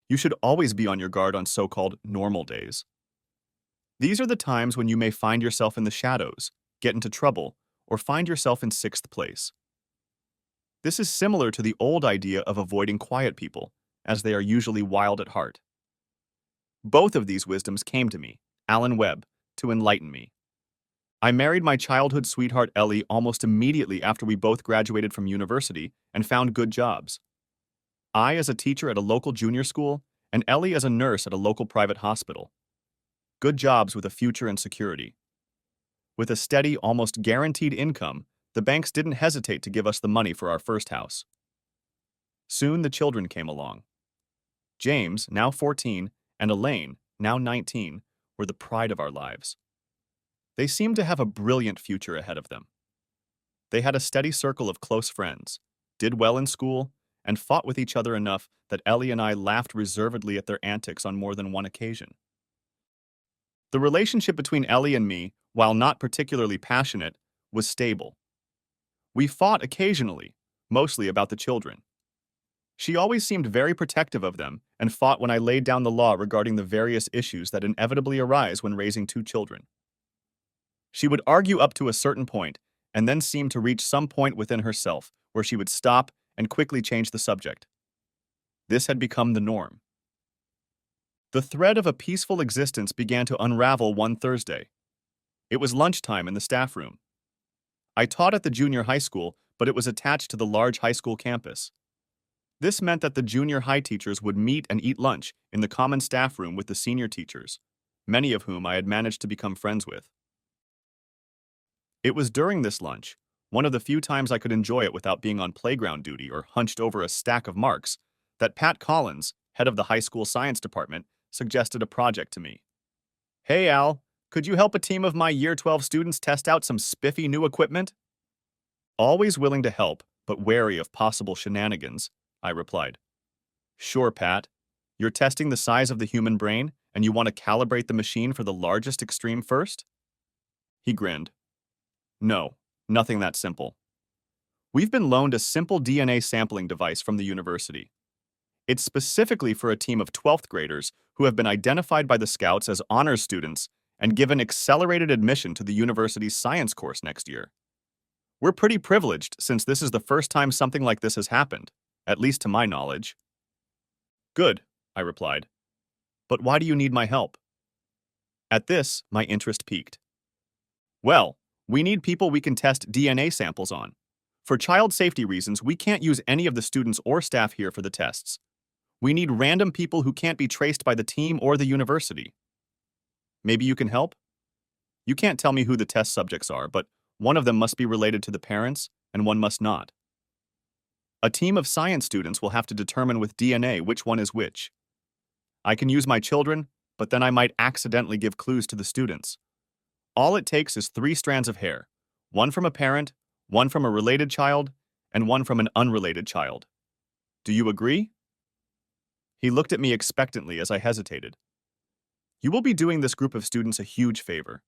You should always be on your guard on so-called normal days. These are the times when you may find yourself in the shadows, get into trouble, or find yourself in sixth place. This is similar to the old idea of avoiding quiet people, as they are usually wild at heart. Both of these wisdoms came to me, Alan Webb, to enlighten me. I married my childhood sweetheart Ellie almost immediately after we both graduated from university and found good jobs. I as a teacher at a local junior school, and Ellie as a nurse at a local private hospital. Good jobs with a future and security. With a steady, almost guaranteed income, the banks didn't hesitate to give us the money for our first house. Soon the children came along. James, now 14, and Elaine, now 19, were the pride of our lives. They seemed to have a brilliant future ahead of them. They had a steady circle of close friends, did well in school, and fought with each other enough that Ellie and I laughed reservedly at their antics on more than one occasion. The relationship between Ellie and me, while not particularly passionate, was stable. We fought occasionally, mostly about the children. She always seemed very protective of them and fought when I laid down the law regarding the various issues that inevitably arise when raising two children. She would argue up to a certain point and then seem to reach some point within herself where she would stop and quickly change the subject. This had become the norm. The thread of a peaceful existence began to unravel one Thursday. It was lunchtime in the staff room. I taught at the junior high school, but it was attached to the large high school campus. This meant that the junior high teachers would meet and eat lunch in the common staff room with the senior teachers, many of whom I had managed to become friends with. It was during this lunch, one of the few times I could enjoy it without being on playground duty or hunched over a stack of marks, that Pat Collins, head of the high school science department, suggested a project to me. "Hey Al, could you help a team of my Year 12 students test out some spiffy new equipment?" Always willing to help, but wary of possible shenanigans, I replied. "Sure, Pat. You're testing the size of the human brain, and you want to calibrate the machine for the largest extreme first?" He grinned. "No, nothing that simple. We've been loaned a simple DNA sampling device from the university. It's specifically for a team of 12th graders who have been identified by the Scouts as honors students and given accelerated admission to the university's science course next year. We're pretty privileged since this is the first time something like this has happened, at least to my knowledge." "Good," I replied. "But why do you need my help?" At this, my interest piqued. "Well, we need people we can test DNA samples on. For child safety reasons, we can't use any of the students or staff here for the tests. We need random people who can't be traced by the team or the university. Maybe you can help? You can't tell me who the test subjects are, but one of them must be related to the parents, and one must not. A team of science students will have to determine with DNA which one is which. I can use my children, but then I might accidentally give clues to the students. All it takes is 3 strands of hair, one from a parent, one from a related child, and one from an unrelated child. Do you agree?" He looked at me expectantly as I hesitated. "You will be doing this group of students a huge favor.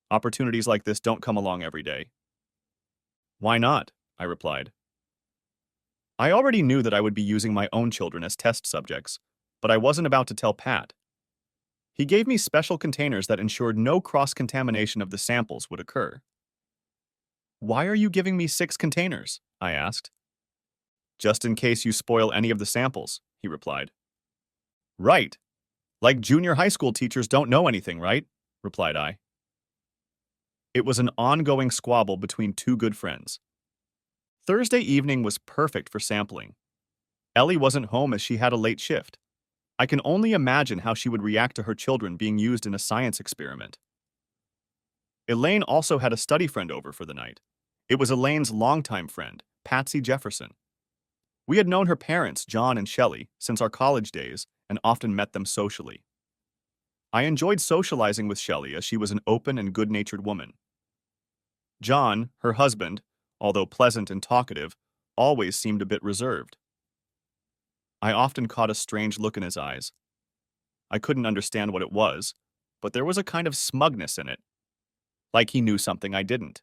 Opportunities like this don't come along every day." "Why not?" I replied. I already knew that I would be using my own children as test subjects, but I wasn't about to tell Pat. He gave me special containers that ensured no cross-contamination of the samples would occur. "Why are you giving me 6 containers?" I asked. "Just in case you spoil any of the samples," he replied. "Right. Like junior high school teachers don't know anything, right?" replied I. It was an ongoing squabble between 2 good friends. Thursday evening was perfect for sampling. Ellie wasn't home as she had a late shift. I can only imagine how she would react to her children being used in a science experiment. Elaine also had a study friend over for the night. It was Elaine's longtime friend, Patsy Jefferson. We had known her parents, John and Shelley, since our college days and often met them socially. I enjoyed socializing with Shelley as she was an open and good-natured woman. John, her husband, although pleasant and talkative, always seemed a bit reserved. I often caught a strange look in his eyes. I couldn't understand what it was, but there was a kind of smugness in it, like he knew something I didn't.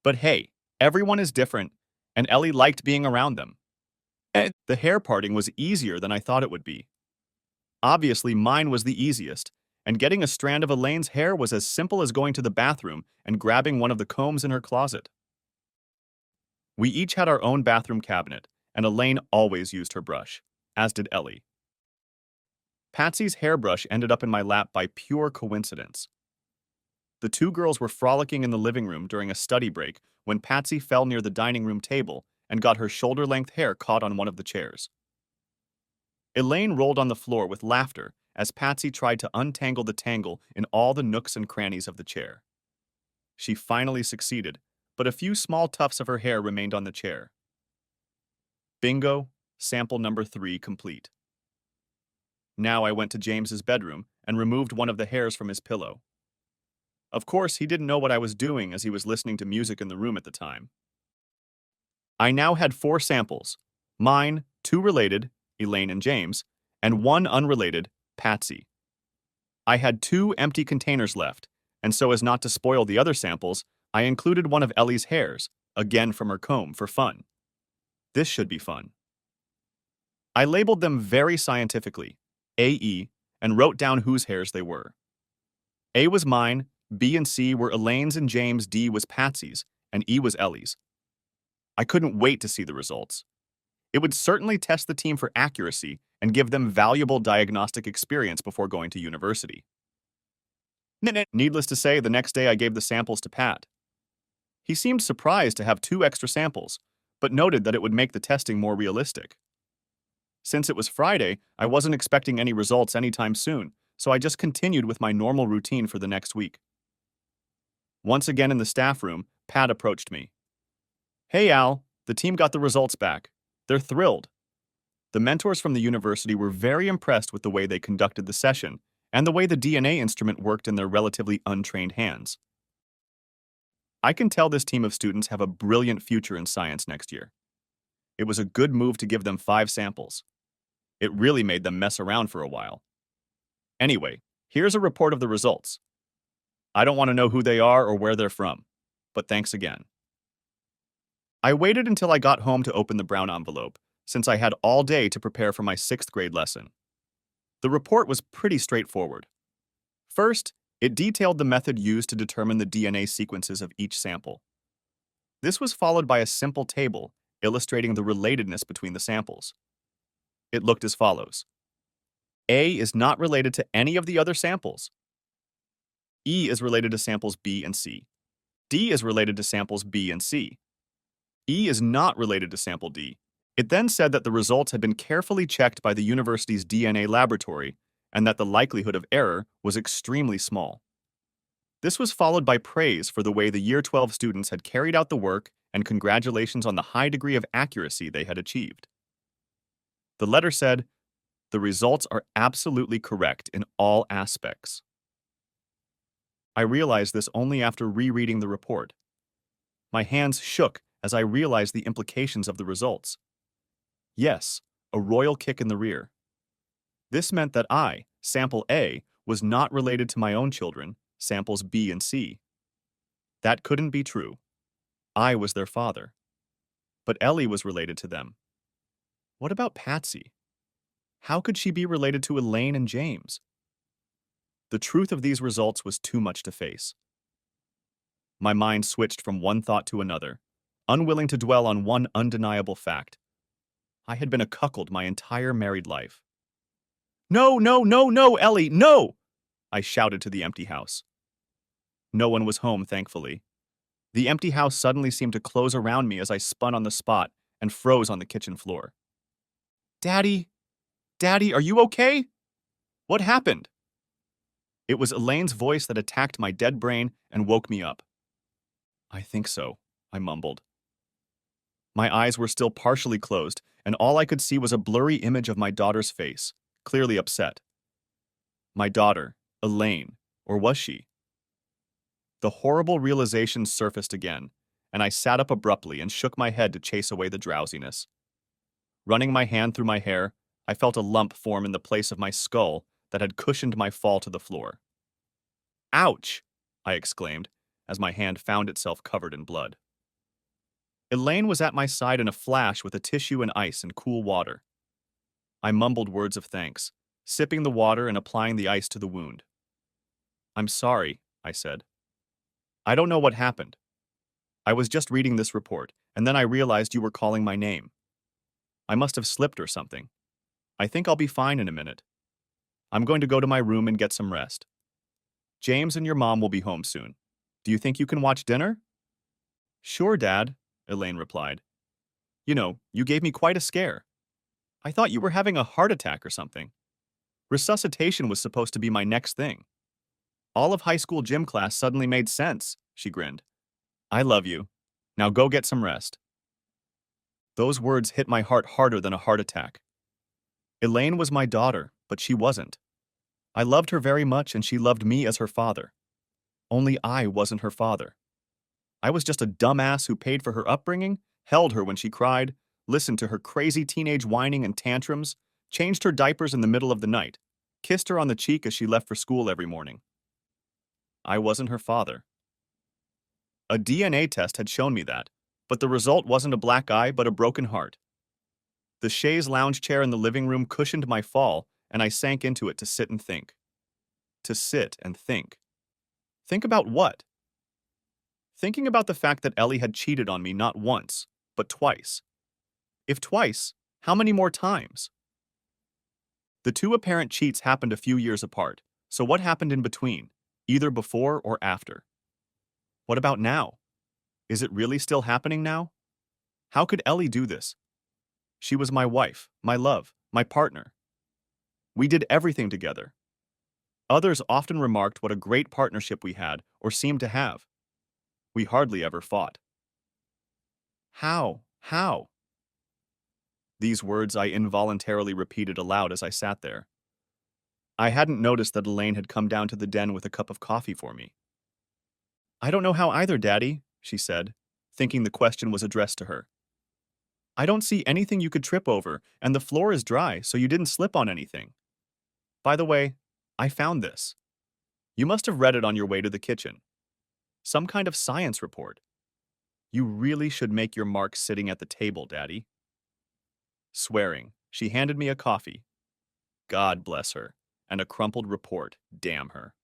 But hey, everyone is different, and Ellie liked being around them. The hair parting was easier than I thought it would be. Obviously, mine was the easiest, and getting a strand of Elaine's hair was as simple as going to the bathroom and grabbing one of the combs in her closet. We each had our own bathroom cabinet, and Elaine always used her brush, as did Ellie. Patsy's hairbrush ended up in my lap by pure coincidence. The two girls were frolicking in the living room during a study break when Patsy fell near the dining room table and got her shoulder-length hair caught on one of the chairs. Elaine rolled on the floor with laughter as Patsy tried to untangle the tangle in all the nooks and crannies of the chair. She finally succeeded, but a few small tufts of her hair remained on the chair. Bingo, sample number 3 complete. Now I went to James's bedroom and removed one of the hairs from his pillow. Of course, he didn't know what I was doing as he was listening to music in the room at the time. I now had 4 samples, mine, 2 related, Elaine and James, and 1 unrelated, Patsy. I had 2 empty containers left, and so as not to spoil the other samples, I included one of Ellie's hairs, again from her comb, for fun. This should be fun. I labeled them very scientifically, AE, and wrote down whose hairs they were. A was mine, B and C were Elaine's and James, D was Patsy's, and E was Ellie's. I couldn't wait to see the results. It would certainly test the team for accuracy and give them valuable diagnostic experience before going to university. Needless to say, the next day I gave the samples to Pat. He seemed surprised to have 2 extra samples, but noted that it would make the testing more realistic. Since it was Friday, I wasn't expecting any results anytime soon, so I just continued with my normal routine for the next week. Once again in the staff room, Pat approached me. "Hey Al, the team got the results back. They're thrilled." The mentors from the university were very impressed with the way they conducted the session and the way the DNA instrument worked in their relatively untrained hands. I can tell this team of students have a brilliant future in science next year. It was a good move to give them 5 samples. It really made them mess around for a while. Anyway, here's a report of the results. I don't want to know who they are or where they're from, but thanks again. I waited until I got home to open the brown envelope, since I had all day to prepare for my 6th grade lesson. The report was pretty straightforward. First, it detailed the method used to determine the DNA sequences of each sample. This was followed by a simple table illustrating the relatedness between the samples. It looked as follows. A is not related to any of the other samples. E is related to samples B and C. D is related to samples B and C. E is not related to sample D. It then said that the results had been carefully checked by the university's DNA laboratory and that the likelihood of error was extremely small. This was followed by praise for the way the Year 12 students had carried out the work and congratulations on the high degree of accuracy they had achieved. The letter said, "The results are absolutely correct in all aspects." I realized this only after rereading the report. My hands shook as I realized the implications of the results. Yes, a royal kick in the rear. This meant that I, sample A, was not related to my own children, samples B and C. That couldn't be true. I was their father. But Ellie was related to them. What about Patsy? How could she be related to Elaine and James? The truth of these results was too much to face. My mind switched from one thought to another, unwilling to dwell on one undeniable fact. I had been a cuckold my entire married life. "No, no, no, no, Ellie, no!" I shouted to the empty house. No one was home, thankfully. The empty house suddenly seemed to close around me as I spun on the spot and froze on the kitchen floor. "Daddy? Daddy, are you okay? What happened?" It was Elaine's voice that attacked my dead brain and woke me up. "I think so," I mumbled. My eyes were still partially closed, and all I could see was a blurry image of my daughter's face, clearly upset. My daughter, Elaine, or was she? The horrible realization surfaced again, and I sat up abruptly and shook my head to chase away the drowsiness. Running my hand through my hair, I felt a lump form in the place of my skull that had cushioned my fall to the floor. "Ouch!" I exclaimed, as my hand found itself covered in blood. Elaine was at my side in a flash with a tissue and ice and cool water. I mumbled words of thanks, sipping the water and applying the ice to the wound. "I'm sorry," I said. "I don't know what happened. I was just reading this report, and then I realized you were calling my name. I must have slipped or something. I think I'll be fine in a minute. I'm going to go to my room and get some rest. James and your mom will be home soon. Do you think you can watch dinner?" "Sure, Dad," Elaine replied. "You know, you gave me quite a scare. I thought you were having a heart attack or something. Resuscitation was supposed to be my next thing. All of high school gym class suddenly made sense," she grinned. "I love you. Now go get some rest." Those words hit my heart harder than a heart attack. Elaine was my daughter, but she wasn't. I loved her very much and she loved me as her father. Only I wasn't her father. I was just a dumbass who paid for her upbringing, held her when she cried, listened to her crazy teenage whining and tantrums, changed her diapers in the middle of the night, kissed her on the cheek as she left for school every morning. I wasn't her father. A DNA test had shown me that, but the result wasn't a black eye but a broken heart. The chaise lounge chair in the living room cushioned my fall, and I sank into it to sit and think. To sit and think. Think about what? Thinking about the fact that Ellie had cheated on me not once, but twice. If twice, how many more times? The two apparent cheats happened a few years apart, so what happened in between, either before or after? What about now? Is it really still happening now? How could Ellie do this? She was my wife, my love, my partner. We did everything together. Others often remarked what a great partnership we had or seemed to have. We hardly ever fought. How? How? These words I involuntarily repeated aloud as I sat there. I hadn't noticed that Elaine had come down to the den with a cup of coffee for me. "I don't know how either, Daddy," she said, thinking the question was addressed to her. "I don't see anything you could trip over, and the floor is dry, so you didn't slip on anything. By the way, I found this. You must have read it on your way to the kitchen. Some kind of science report. You really should make your mark sitting at the table, Daddy." Swearing, she handed me a coffee. God bless her, and a crumpled report, damn her.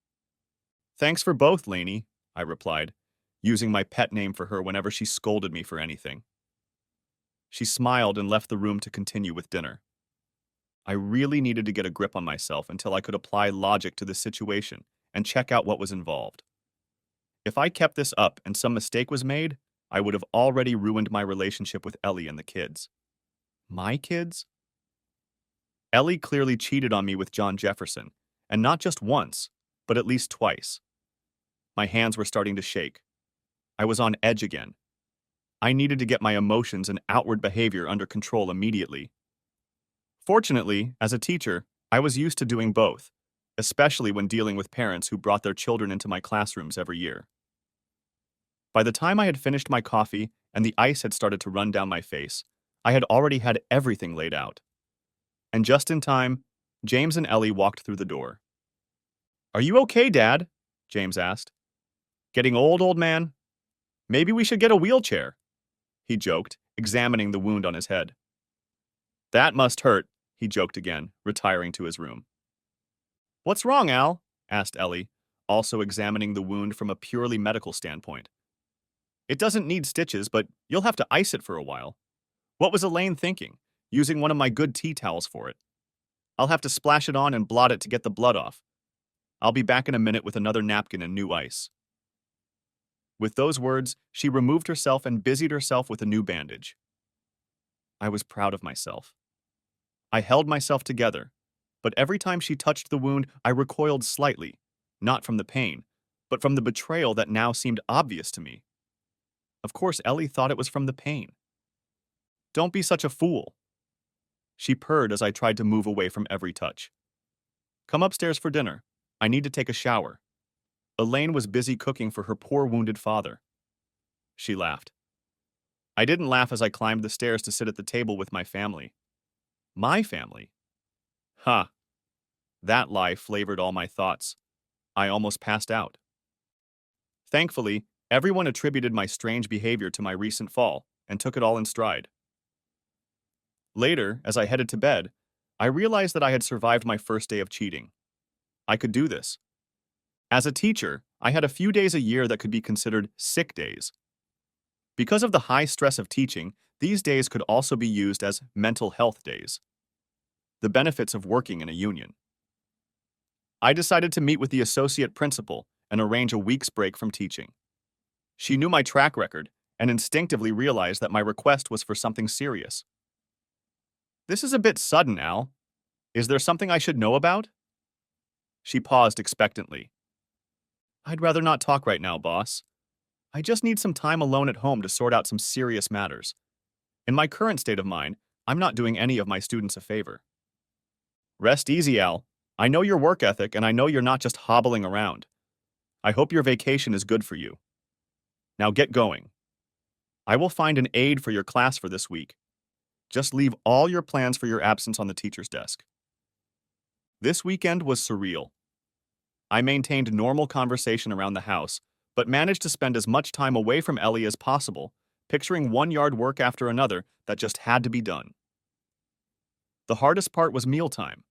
"Thanks for both, Lainey," I replied, using my pet name for her whenever she scolded me for anything. She smiled and left the room to continue with dinner. I really needed to get a grip on myself until I could apply logic to the situation and check out what was involved. If I kept this up and some mistake was made, I would have already ruined my relationship with Ellie and the kids. My kids? Ellie clearly cheated on me with John Jefferson, and not just once, but at least twice. My hands were starting to shake. I was on edge again. I needed to get my emotions and outward behavior under control immediately. Fortunately, as a teacher, I was used to doing both, especially when dealing with parents who brought their children into my classrooms every year. By the time I had finished my coffee and the ice had started to run down my face, I had already had everything laid out. And just in time, James and Ellie walked through the door. "Are you okay, Dad?" James asked. "Getting old man? Maybe we should get a wheelchair," he joked, examining the wound on his head. "That must hurt," he joked again, retiring to his room. "What's wrong, Al?" asked Ellie, also examining the wound from a purely medical standpoint. "It doesn't need stitches, but you'll have to ice it for a while. What was Elaine thinking, using one of my good tea towels for it? I'll have to splash it on and blot it to get the blood off. I'll be back in a minute with another napkin and new ice." With those words, she removed herself and busied herself with a new bandage. I was proud of myself. I held myself together, but every time she touched the wound, I recoiled slightly, not from the pain, but from the betrayal that now seemed obvious to me. Of course, Ellie thought it was from the pain. "Don't be such a fool." She purred as I tried to move away from every touch. "Come upstairs for dinner. I need to take a shower." Elaine was busy cooking for her poor wounded father. She laughed. I didn't laugh as I climbed the stairs to sit at the table with my family. My family? Ha! That lie flavored all my thoughts. I almost passed out. Thankfully, everyone attributed my strange behavior to my recent fall, and took it all in stride. Later, as I headed to bed, I realized that I had survived my first day of cheating. I could do this. As a teacher, I had a few days a year that could be considered sick days. Because of the high stress of teaching, these days could also be used as mental health days. The benefits of working in a union. I decided to meet with the associate principal and arrange a week's break from teaching. She knew my track record and instinctively realized that my request was for something serious. This is a bit sudden, Al. Is there something I should know about? She paused expectantly. I'd rather not talk right now, boss. I just need some time alone at home to sort out some serious matters. In my current state of mind, I'm not doing any of my students a favor. Rest easy, Al. I know your work ethic and I know you're not just hobbling around. I hope your vacation is good for you. Now get going. I will find an aide for your class for this week. Just leave all your plans for your absence on the teacher's desk. This weekend was surreal. I maintained normal conversation around the house, but managed to spend as much time away from Ellie as possible, picturing one-yard work after another that just had to be done. The hardest part was mealtime,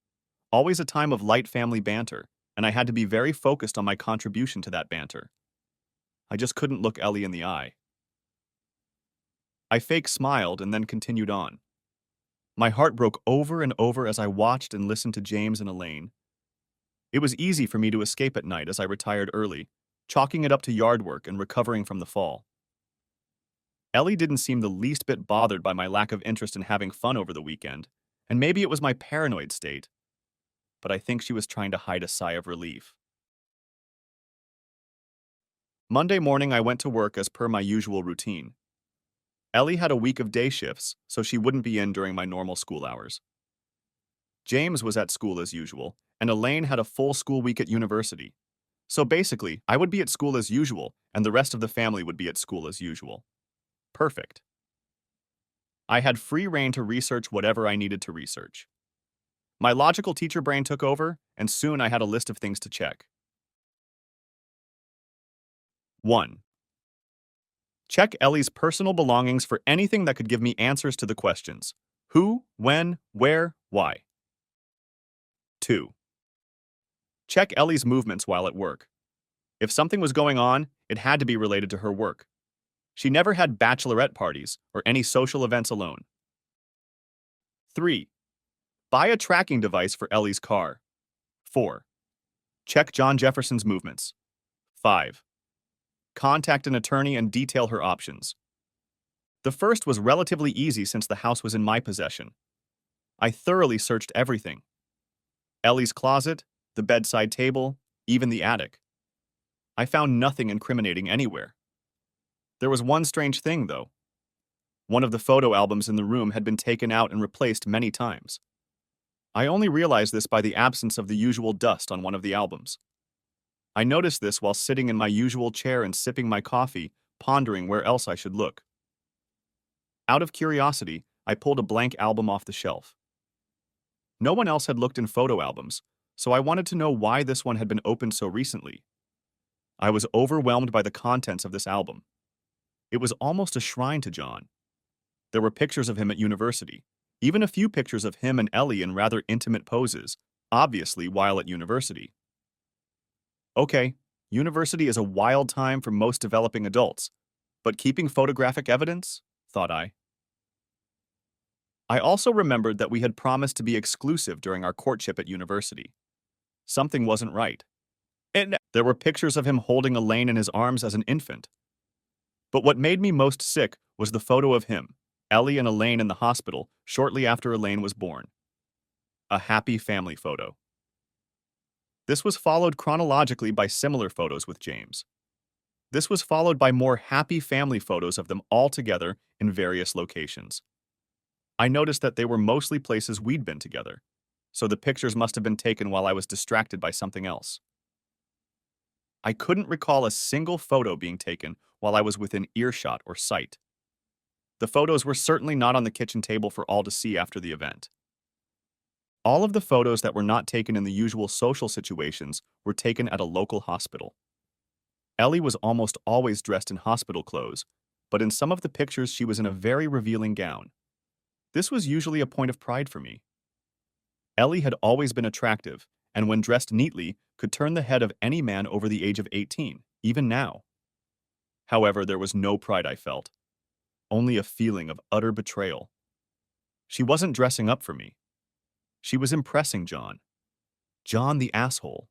always a time of light family banter, and I had to be very focused on my contribution to that banter. I just couldn't look Ellie in the eye. I fake smiled and then continued on. My heart broke over and over as I watched and listened to James and Elaine. It was easy for me to escape at night as I retired early, chalking it up to yard work and recovering from the fall. Ellie didn't seem the least bit bothered by my lack of interest in having fun over the weekend, and maybe it was my paranoid state, but I think she was trying to hide a sigh of relief. Monday morning I went to work as per my usual routine. Ellie had a week of day shifts, so she wouldn't be in during my normal school hours. James was at school as usual, and Elaine had a full school week at university. So basically, I would be at school as usual, and the rest of the family would be at school as usual. Perfect. I had free rein to research whatever I needed to research. My logical teacher brain took over, and soon I had a list of things to check. 1. Check Ellie's personal belongings for anything that could give me answers to the questions: who, when, where, why. 2. Check Ellie's movements while at work. If something was going on, it had to be related to her work. She never had bachelorette parties or any social events alone. 3. Buy a tracking device for Ellie's car. 4. Check John Jefferson's movements. 5. Contact an attorney and detail her options. The first was relatively easy since the house was in my possession. I thoroughly searched everything: Ellie's closet, the bedside table, even the attic. I found nothing incriminating anywhere. There was one strange thing, though. One of the photo albums in the room had been taken out and replaced many times. I only realized this by the absence of the usual dust on one of the albums. I noticed this while sitting in my usual chair and sipping my coffee, pondering where else I should look. Out of curiosity, I pulled a blank album off the shelf. No one else had looked in photo albums, so I wanted to know why this one had been opened so recently. I was overwhelmed by the contents of this album. It was almost a shrine to John. There were pictures of him at university, even a few pictures of him and Ellie in rather intimate poses, obviously while at university. Okay, university is a wild time for most developing adults, but keeping photographic evidence? Thought I. I also remembered that we had promised to be exclusive during our courtship at university. Something wasn't right. And there were pictures of him holding Elaine in his arms as an infant. But what made me most sick was the photo of him, Ellie and Elaine in the hospital shortly after Elaine was born. A happy family photo. This was followed chronologically by similar photos with James. This was followed by more happy family photos of them all together in various locations. I noticed that they were mostly places we'd been together, so the pictures must have been taken while I was distracted by something else. I couldn't recall a single photo being taken while I was within earshot or sight. The photos were certainly not on the kitchen table for all to see after the event. All of the photos that were not taken in the usual social situations were taken at a local hospital. Ellie was almost always dressed in hospital clothes, but in some of the pictures she was in a very revealing gown. This was usually a point of pride for me. Ellie had always been attractive, and when dressed neatly, could turn the head of any man over the age of 18, even now. However, there was no pride I felt, only a feeling of utter betrayal. She wasn't dressing up for me. She was impressing John. John the asshole.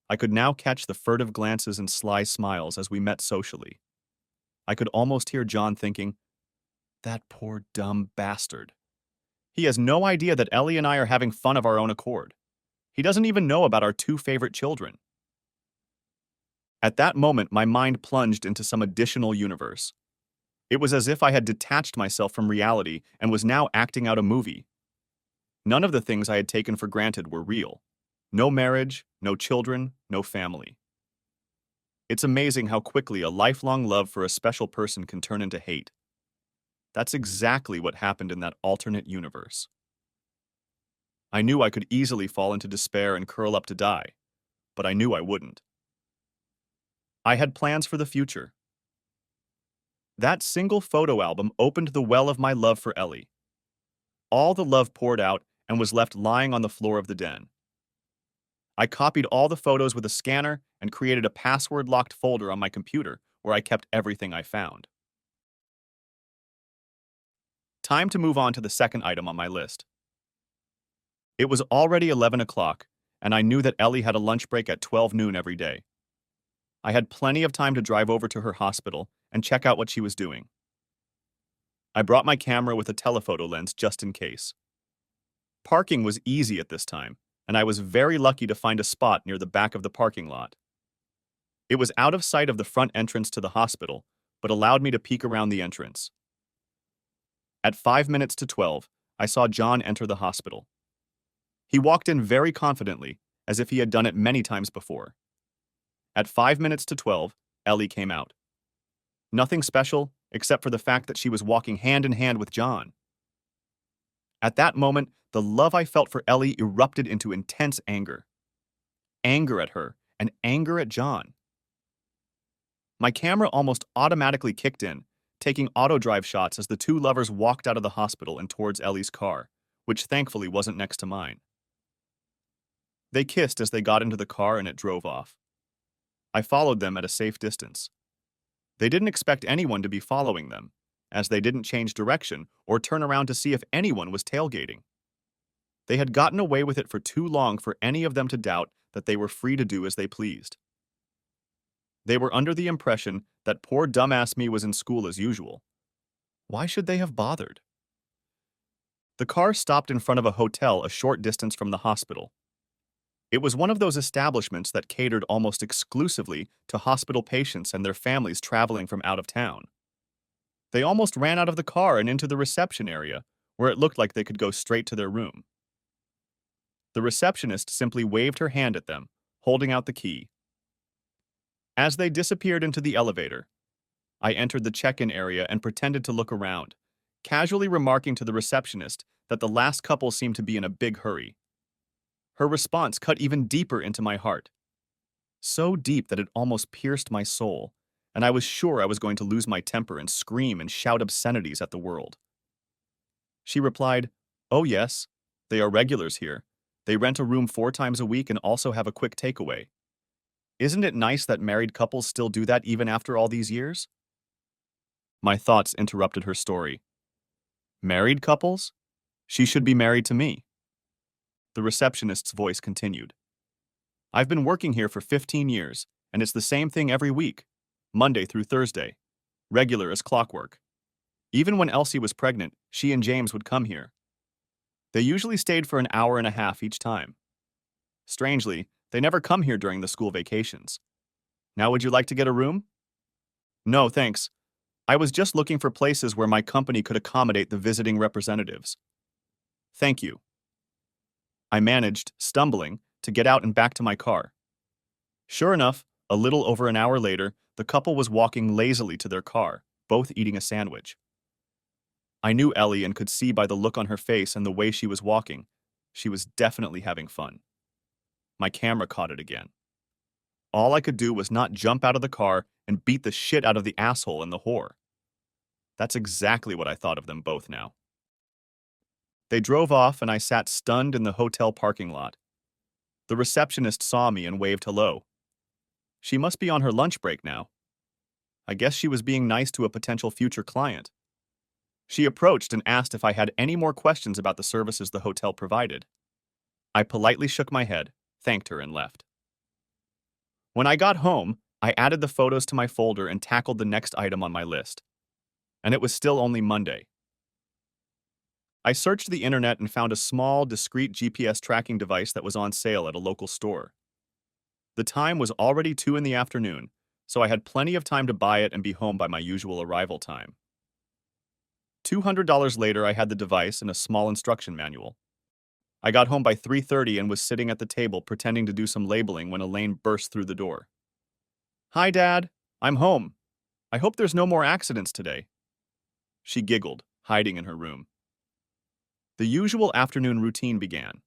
I could now catch the furtive glances and sly smiles as we met socially. I could almost hear John thinking, "That poor dumb bastard. He has no idea that Ellie and I are having fun of our own accord. He doesn't even know about our two favorite children." At that moment, my mind plunged into some additional universe. It was as if I had detached myself from reality and was now acting out a movie. None of the things I had taken for granted were real. No marriage, no children, no family. It's amazing how quickly a lifelong love for a special person can turn into hate. That's exactly what happened in that alternate universe. I knew I could easily fall into despair and curl up to die, but I knew I wouldn't. I had plans for the future. That single photo album opened the well of my love for Ellie. All the love poured out and was left lying on the floor of the den. I copied all the photos with a scanner and created a password-locked folder on my computer where I kept everything I found. Time to move on to the second item on my list. It was already 11 o'clock, and I knew that Ellie had a lunch break at 12 noon every day. I had plenty of time to drive over to her hospital and check out what she was doing. I brought my camera with a telephoto lens just in case. Parking was easy at this time, and I was very lucky to find a spot near the back of the parking lot. It was out of sight of the front entrance to the hospital, but allowed me to peek around the entrance. At 5 minutes to 12, I saw John enter the hospital. He walked in very confidently, as if he had done it many times before. At 5 minutes to 12, Ellie came out. Nothing special, except for the fact that she was walking hand in hand with John. At that moment, the love I felt for Ellie erupted into intense anger. Anger at her, and anger at John. My camera almost automatically kicked in, taking auto-drive shots as the two lovers walked out of the hospital and towards Ellie's car, which thankfully wasn't next to mine. They kissed as they got into the car and it drove off. I followed them at a safe distance. They didn't expect anyone to be following them, as they didn't change direction or turn around to see if anyone was tailgating. They had gotten away with it for too long for any of them to doubt that they were free to do as they pleased. They were under the impression that poor dumbass me was in school as usual. Why should they have bothered? The car stopped in front of a hotel a short distance from the hospital. It was one of those establishments that catered almost exclusively to hospital patients and their families traveling from out of town. They almost ran out of the car and into the reception area, where it looked like they could go straight to their room. The receptionist simply waved her hand at them, holding out the key. As they disappeared into the elevator, I entered the check-in area and pretended to look around, casually remarking to the receptionist that the last couple seemed to be in a big hurry. Her response cut even deeper into my heart. So deep that it almost pierced my soul, and I was sure I was going to lose my temper and scream and shout obscenities at the world. She replied, "Oh yes, they are regulars here. They rent a room 4 times a week and also have a quick takeaway. Isn't it nice that married couples still do that even after all these years?" My thoughts interrupted her story. Married couples? She should be married to me. The receptionist's voice continued. I've been working here for 15 years, and it's the same thing every week, Monday through Thursday, regular as clockwork. Even when Elsie was pregnant, she and James would come here. They usually stayed for an hour and a half each time. Strangely, they never come here during the school vacations. Now would you like to get a room? No, thanks. I was just looking for places where my company could accommodate the visiting representatives. Thank you. I managed, stumbling, to get out and back to my car. Sure enough, a little over an hour later, the couple was walking lazily to their car, both eating a sandwich. I knew Ellie and could see by the look on her face and the way she was walking, she was definitely having fun. My camera caught it again. all I could do was not jump out of the car and beat the shit out of the asshole and the whore. That's exactly what I thought of them both now. They drove off and I sat stunned in the hotel parking lot. The receptionist saw me and waved hello. She must be on her lunch break now. I guess she was being nice to a potential future client. She approached and asked if I had any more questions about the services the hotel provided. I politely shook my head, thanked her, and left. When I got home, I added the photos to my folder and tackled the next item on my list. And it was still only Monday. I searched the internet and found a small, discreet GPS tracking device that was on sale at a local store. The time was already 2 in the afternoon, so I had plenty of time to buy it and be home by my usual arrival time. $200 later, I had the device and a small instruction manual. I got home by 3:30 and was sitting at the table pretending to do some labeling when Elaine burst through the door. "Hi, Dad. I'm home. I hope there's no more accidents today." She giggled, hiding in her room. The usual afternoon routine began.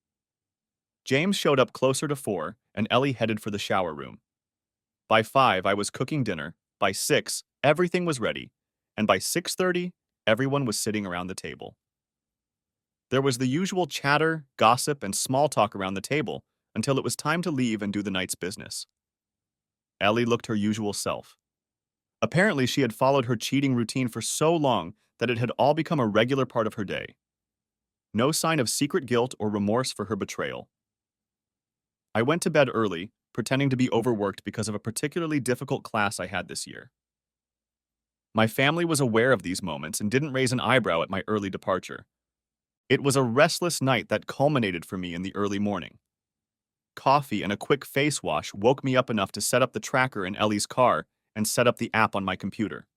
James showed up closer to 4, and Ellie headed for the shower room. By 5, I was cooking dinner. By 6, everything was ready. And by 6:30, everyone was sitting around the table. There was the usual chatter, gossip, and small talk around the table until it was time to leave and do the night's business. Ellie looked her usual self. Apparently, she had followed her cheating routine for so long that it had all become a regular part of her day. No sign of secret guilt or remorse for her betrayal. I went to bed early, pretending to be overworked because of a particularly difficult class I had this year. My family was aware of these moments and didn't raise an eyebrow at my early departure. It was a restless night that culminated for me in the early morning. Coffee and a quick face wash woke me up enough to set up the tracker in Ellie's car and set up the app on my computer.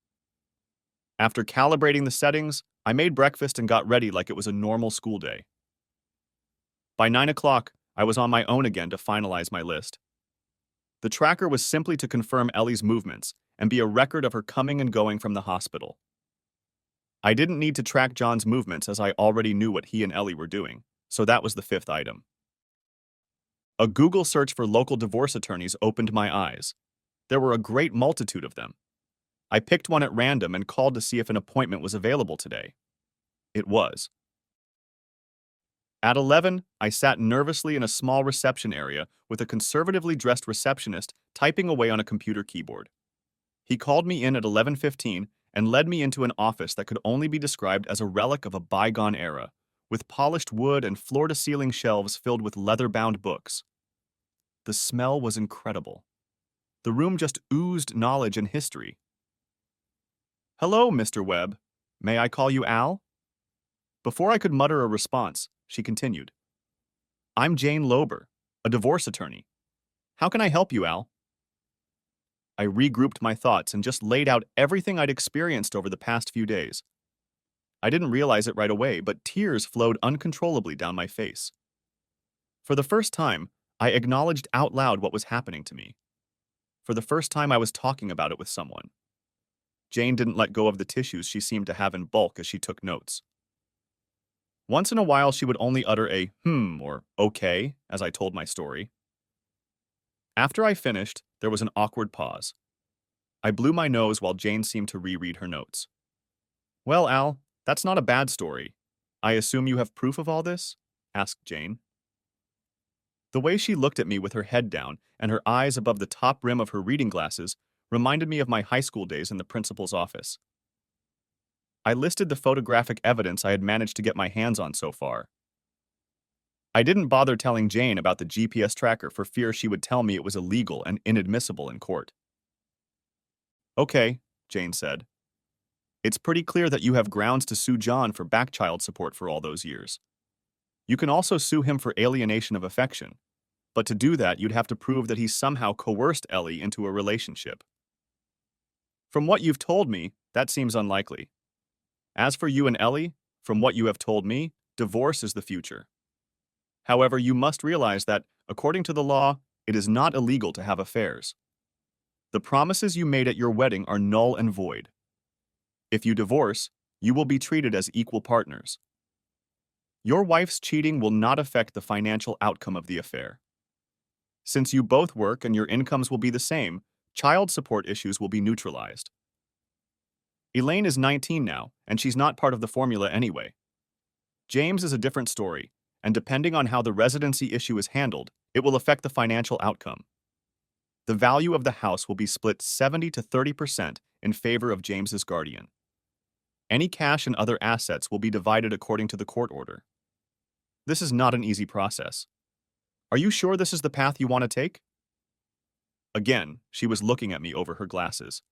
After calibrating the settings, I made breakfast and got ready like it was a normal school day. By 9 o'clock, I was on my own again to finalize my list. The tracker was simply to confirm Ellie's movements and be a record of her coming and going from the hospital. I didn't need to track John's movements as I already knew what he and Ellie were doing, so that was the 5th item. A Google search for local divorce attorneys opened my eyes. There were a great multitude of them. I picked one at random and called to see if an appointment was available today. It was. At 11, I sat nervously in a small reception area with a conservatively dressed receptionist typing away on a computer keyboard. He called me in at 11:15 and led me into an office that could only be described as a relic of a bygone era, with polished wood and floor-to-ceiling shelves filled with leather-bound books. The smell was incredible. The room just oozed knowledge and history. "Hello, Mr. Webb. May I call you Al?" Before I could mutter a response, she continued. "I'm Jane Lober, a divorce attorney. How can I help you, Al?" I regrouped my thoughts and just laid out everything I'd experienced over the past few days. I didn't realize it right away, but tears flowed uncontrollably down my face. For the first time, I acknowledged out loud what was happening to me. For the first time, I was talking about it with someone. Jane didn't let go of the tissues she seemed to have in bulk as she took notes. Once in a while, she would only utter a or okay as I told my story. After I finished, there was an awkward pause. I blew my nose while Jane seemed to reread her notes. "Well, Al, that's not a bad story. I assume you have proof of all this?" asked Jane. The way she looked at me with her head down and her eyes above the top rim of her reading glasses reminded me of my high school days in the principal's office. I listed the photographic evidence I had managed to get my hands on so far. I didn't bother telling Jane about the GPS tracker for fear she would tell me it was illegal and inadmissible in court. "Okay," Jane said. "It's pretty clear that you have grounds to sue John for back child support for all those years. You can also sue him for alienation of affection, but to do that, you'd have to prove that he somehow coerced Ellie into a relationship. From what you've told me, that seems unlikely. As for you and Ellie, from what you have told me, divorce is the future. However, you must realize that, according to the law, it is not illegal to have affairs. The promises you made at your wedding are null and void. If you divorce, you will be treated as equal partners. Your wife's cheating will not affect the financial outcome of the affair. Since you both work and your incomes will be the same, child support issues will be neutralized. Elaine is 19 now, and she's not part of the formula anyway. James is a different story, and depending on how the residency issue is handled, it will affect the financial outcome. The value of the house will be split 70 to 30% in favor of James's guardian. Any cash and other assets will be divided according to the court order. This is not an easy process. Are you sure this is the path you want to take? Again, she was looking at me over her glasses.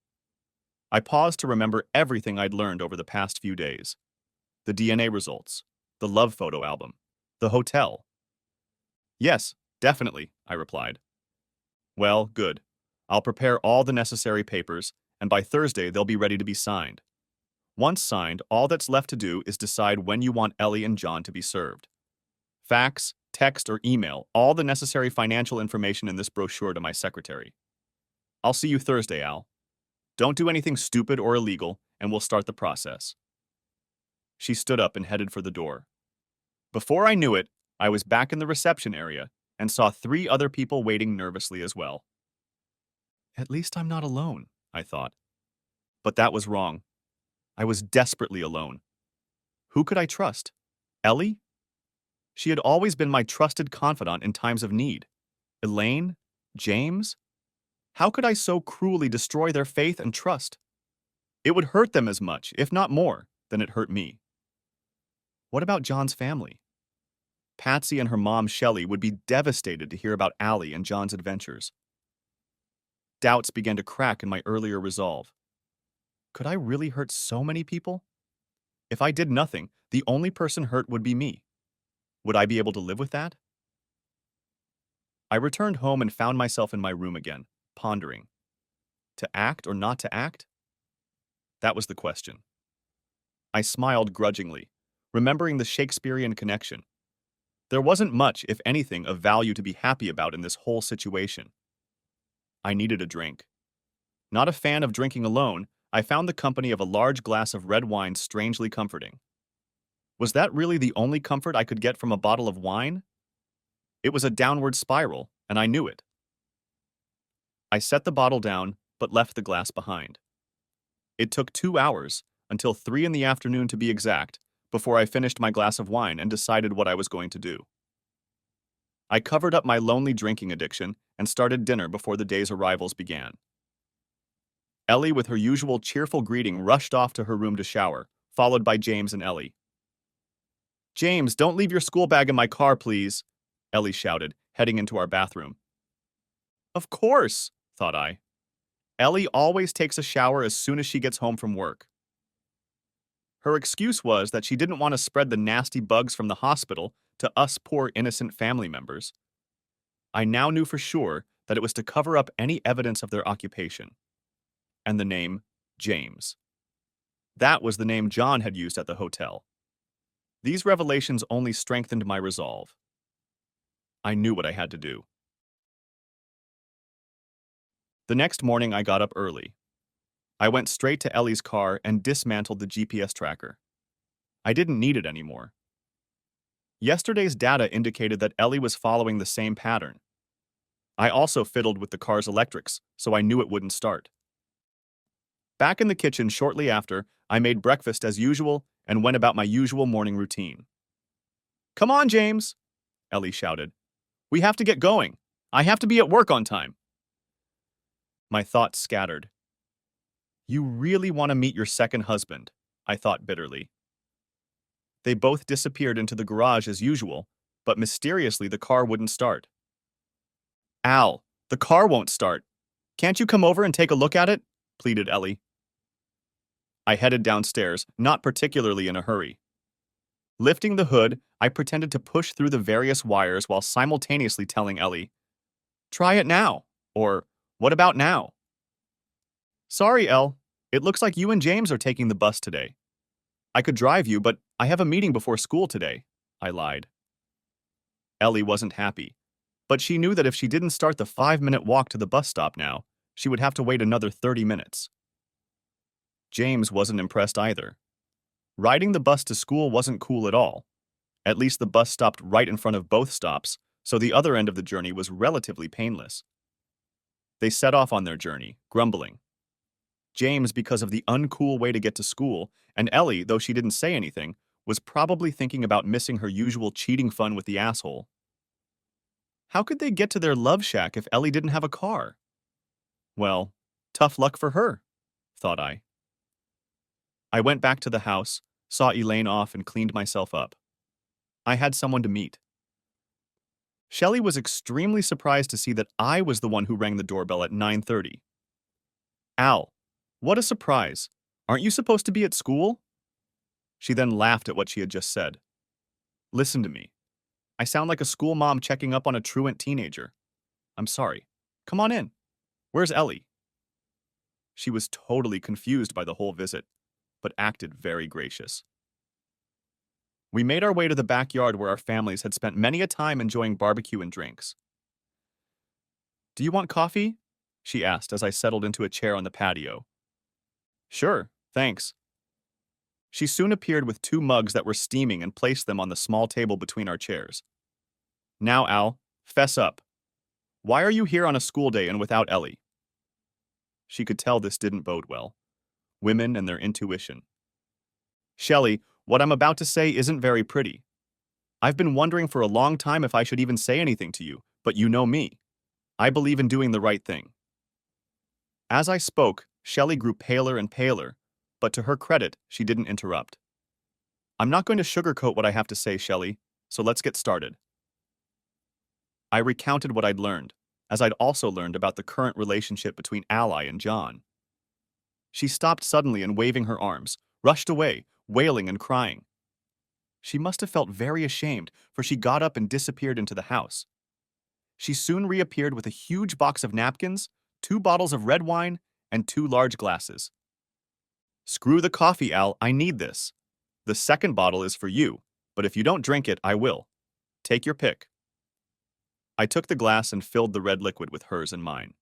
I paused to remember everything I'd learned over the past few days. The DNA results, the love photo album, the hotel. Yes, definitely, I replied. Well, good. I'll prepare all the necessary papers, and by Thursday they'll be ready to be signed. Once signed, all that's left to do is decide when you want Ellie and John to be served. Fax, text, or email all the necessary financial information in this brochure to my secretary. I'll see you Thursday, Al. Don't do anything stupid or illegal, and we'll start the process. She stood up and headed for the door. Before I knew it, I was back in the reception area and saw 3 other people waiting nervously as well. At least I'm not alone, I thought. But that was wrong. I was desperately alone. Who could I trust? Ellie? She had always been my trusted confidant in times of need. Elaine? James? How could I so cruelly destroy their faith and trust? It would hurt them as much, if not more, than it hurt me. What about John's family? Patsy and her mom, Shelley, would be devastated to hear about Allie and John's adventures. Doubts began to crack in my earlier resolve. Could I really hurt so many people? If I did nothing, the only person hurt would be me. Would I be able to live with that? I returned home and found myself in my room again, pondering. To act or not to act? That was the question. I smiled grudgingly, remembering the Shakespearean connection. There wasn't much, if anything, of value to be happy about in this whole situation. I needed a drink. Not a fan of drinking alone, I found the company of a large glass of red wine strangely comforting. Was that really the only comfort I could get from a bottle of wine? It was a downward spiral, and I knew it. I set the bottle down, but left the glass behind. It took 2 hours, until 3 in the afternoon to be exact, before I finished my glass of wine and decided what I was going to do. I covered up my lonely drinking addiction and started dinner before the day's arrivals began. Ellie, with her usual cheerful greeting, rushed off to her room to shower, followed by James and Ellie. "James, don't leave your school bag in my car, please," Ellie shouted, heading into our bathroom. Of course, thought I. Ellie always takes a shower as soon as she gets home from work. Her excuse was that she didn't want to spread the nasty bugs from the hospital to us poor innocent family members. I now knew for sure that it was to cover up any evidence of their occupation. And the name, James. That was the name John had used at the hotel. These revelations only strengthened my resolve. I knew what I had to do. The next morning I got up early. I went straight to Ellie's car and dismantled the GPS tracker. I didn't need it anymore. Yesterday's data indicated that Ellie was following the same pattern. I also fiddled with the car's electrics, so I knew it wouldn't start. Back in the kitchen shortly after, I made breakfast as usual and went about my usual morning routine. "Come on, James," Ellie shouted. "We have to get going. I have to be at work on time." My thoughts scattered. You really want to meet your second husband, I thought bitterly. They both disappeared into the garage as usual, but mysteriously the car wouldn't start. "Al, the car won't start. Can't you come over and take a look at it?" pleaded Ellie. I headed downstairs, not particularly in a hurry. Lifting the hood, I pretended to push through the various wires while simultaneously telling Ellie, "Try it now," or "What about now?" "Sorry, Elle. It looks like you and James are taking the bus today. I could drive you, but I have a meeting before school today," I lied. Ellie wasn't happy, but she knew that if she didn't start the 5-minute walk to the bus stop now, she would have to wait another 30 minutes. James wasn't impressed either. Riding the bus to school wasn't cool at all. At least the bus stopped right in front of both stops, so the other end of the journey was relatively painless. They set off on their journey, grumbling. James because of the uncool way to get to school, and Ellie, though she didn't say anything, was probably thinking about missing her usual cheating fun with the asshole. How could they get to their love shack if Ellie didn't have a car? Well, tough luck for her, thought I. I went back to the house, saw Elaine off, and cleaned myself up. I had someone to meet. Shelley was extremely surprised to see that I was the one who rang the doorbell at 9:30. Al, what a surprise. Aren't you supposed to be at school? She then laughed at what she had just said. Listen to me. I sound like a school mom checking up on a truant teenager. I'm sorry. Come on in. Where's Ellie? She was totally confused by the whole visit, but acted very gracious. We made our way to the backyard where our families had spent many a time enjoying barbecue and drinks. Do you want coffee? She asked as I settled into a chair on the patio. Sure, thanks. She soon appeared with 2 mugs that were steaming and placed them on the small table between our chairs. Now, Al, fess up. Why are you here on a school day and without Ellie? She could tell this didn't bode well. Women and their intuition. Shelley, what I'm about to say isn't very pretty. I've been wondering for a long time if I should even say anything to you, but you know me. I believe in doing the right thing. As I spoke, Shelley grew paler and paler, but to her credit, she didn't interrupt. I'm not going to sugarcoat what I have to say, Shelley, so let's get started. I recounted what I'd learned, as I'd also learned about the current relationship between Ally and John. She stopped suddenly and waving her arms, rushed away, wailing and crying. She must have felt very ashamed, for she got up and disappeared into the house. She soon reappeared with a huge box of napkins, 2 bottles of red wine, and 2 large glasses. Screw the coffee, Al, I need this. The second bottle is for you, but if you don't drink it, I will. Take your pick. I took the glass and filled the red liquid with hers and mine.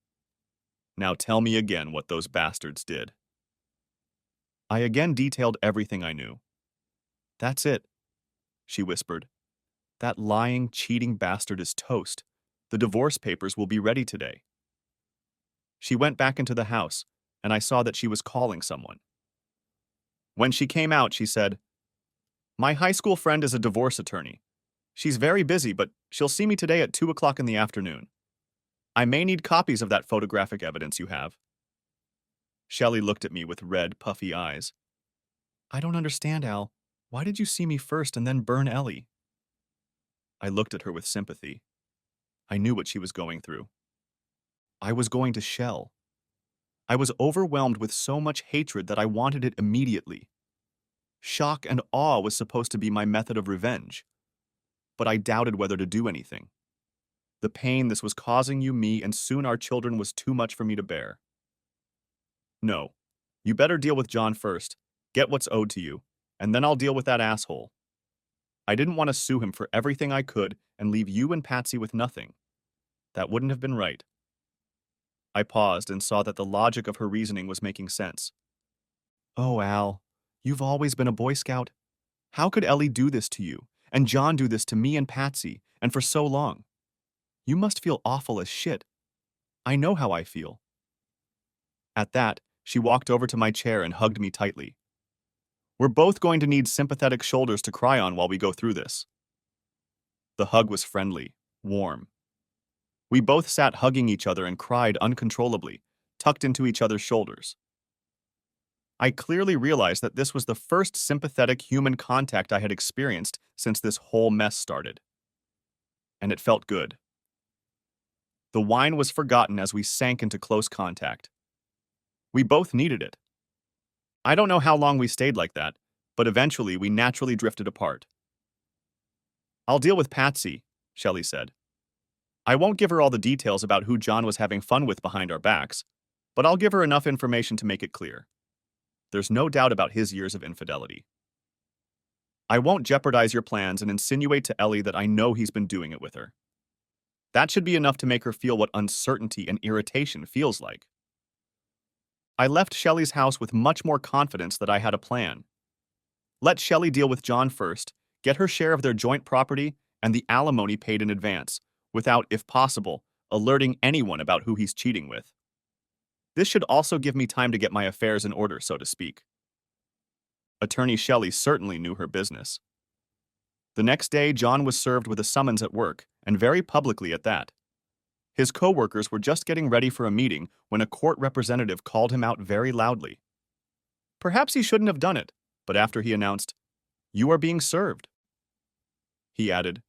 Now tell me again what those bastards did. I again detailed everything I knew. That's it, she whispered. That lying, cheating bastard is toast. The divorce papers will be ready today. She went back into the house, and I saw that she was calling someone. When she came out, she said, My high school friend is a divorce attorney. She's very busy, but she'll see me today at 2 o'clock in the afternoon. I may need copies of that photographic evidence you have. Shelley looked at me with red, puffy eyes. I don't understand, Al. Why did you see me first and then burn Ellie? I looked at her with sympathy. I knew what she was going through. I was going to shell. I was overwhelmed with so much hatred that I wanted it immediately. Shock and awe was supposed to be my method of revenge. But I doubted whether to do anything. The pain this was causing you, me, and soon our children was too much for me to bear. No, you better deal with John first, get what's owed to you, and then I'll deal with that asshole. I didn't want to sue him for everything I could and leave you and Patsy with nothing. That wouldn't have been right. I paused and saw that the logic of her reasoning was making sense. Oh, Al, you've always been a Boy Scout. How could Ellie do this to you, and John do this to me and Patsy, and for so long? You must feel awful as shit. I know how I feel. At that, she walked over to my chair and hugged me tightly. We're both going to need sympathetic shoulders to cry on while we go through this. The hug was friendly, warm. We both sat hugging each other and cried uncontrollably, tucked into each other's shoulders. I clearly realized that this was the first sympathetic human contact I had experienced since this whole mess started. And it felt good. The wine was forgotten as we sank into close contact. We both needed it. I don't know how long we stayed like that, but eventually we naturally drifted apart. I'll deal with Patsy, Shelley said. I won't give her all the details about who John was having fun with behind our backs, but I'll give her enough information to make it clear. There's no doubt about his years of infidelity. I won't jeopardize your plans and insinuate to Ellie that I know he's been doing it with her. That should be enough to make her feel what uncertainty and irritation feels like. I left Shelley's house with much more confidence that I had a plan. Let Shelley deal with John first, get her share of their joint property and the alimony paid in advance, without, if possible, alerting anyone about who he's cheating with. This should also give me time to get my affairs in order, so to speak. Attorney Shelley certainly knew her business. The next day, John was served with a summons at work, and very publicly at that. His co-workers were just getting ready for a meeting when a court representative called him out very loudly. Perhaps he shouldn't have done it, but after he announced, "You are being served," he added,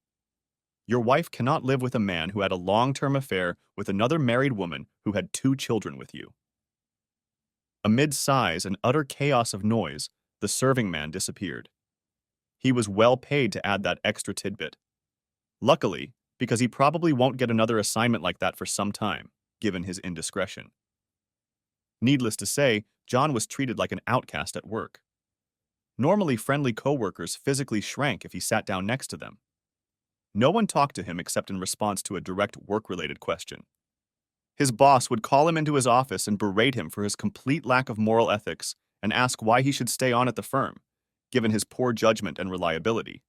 "Your wife cannot live with a man who had a long-term affair with another married woman who had 2 children with you." Amid sighs and utter chaos of noise, the serving man disappeared. He was well paid to add that extra tidbit. Luckily, because he probably won't get another assignment like that for some time, given his indiscretion. Needless to say, John was treated like an outcast at work. Normally friendly co-workers physically shrank if he sat down next to them. No one talked to him except in response to a direct work-related question. His boss would call him into his office and berate him for his complete lack of moral ethics and ask why he should stay on at the firm, given his poor judgment and reliability.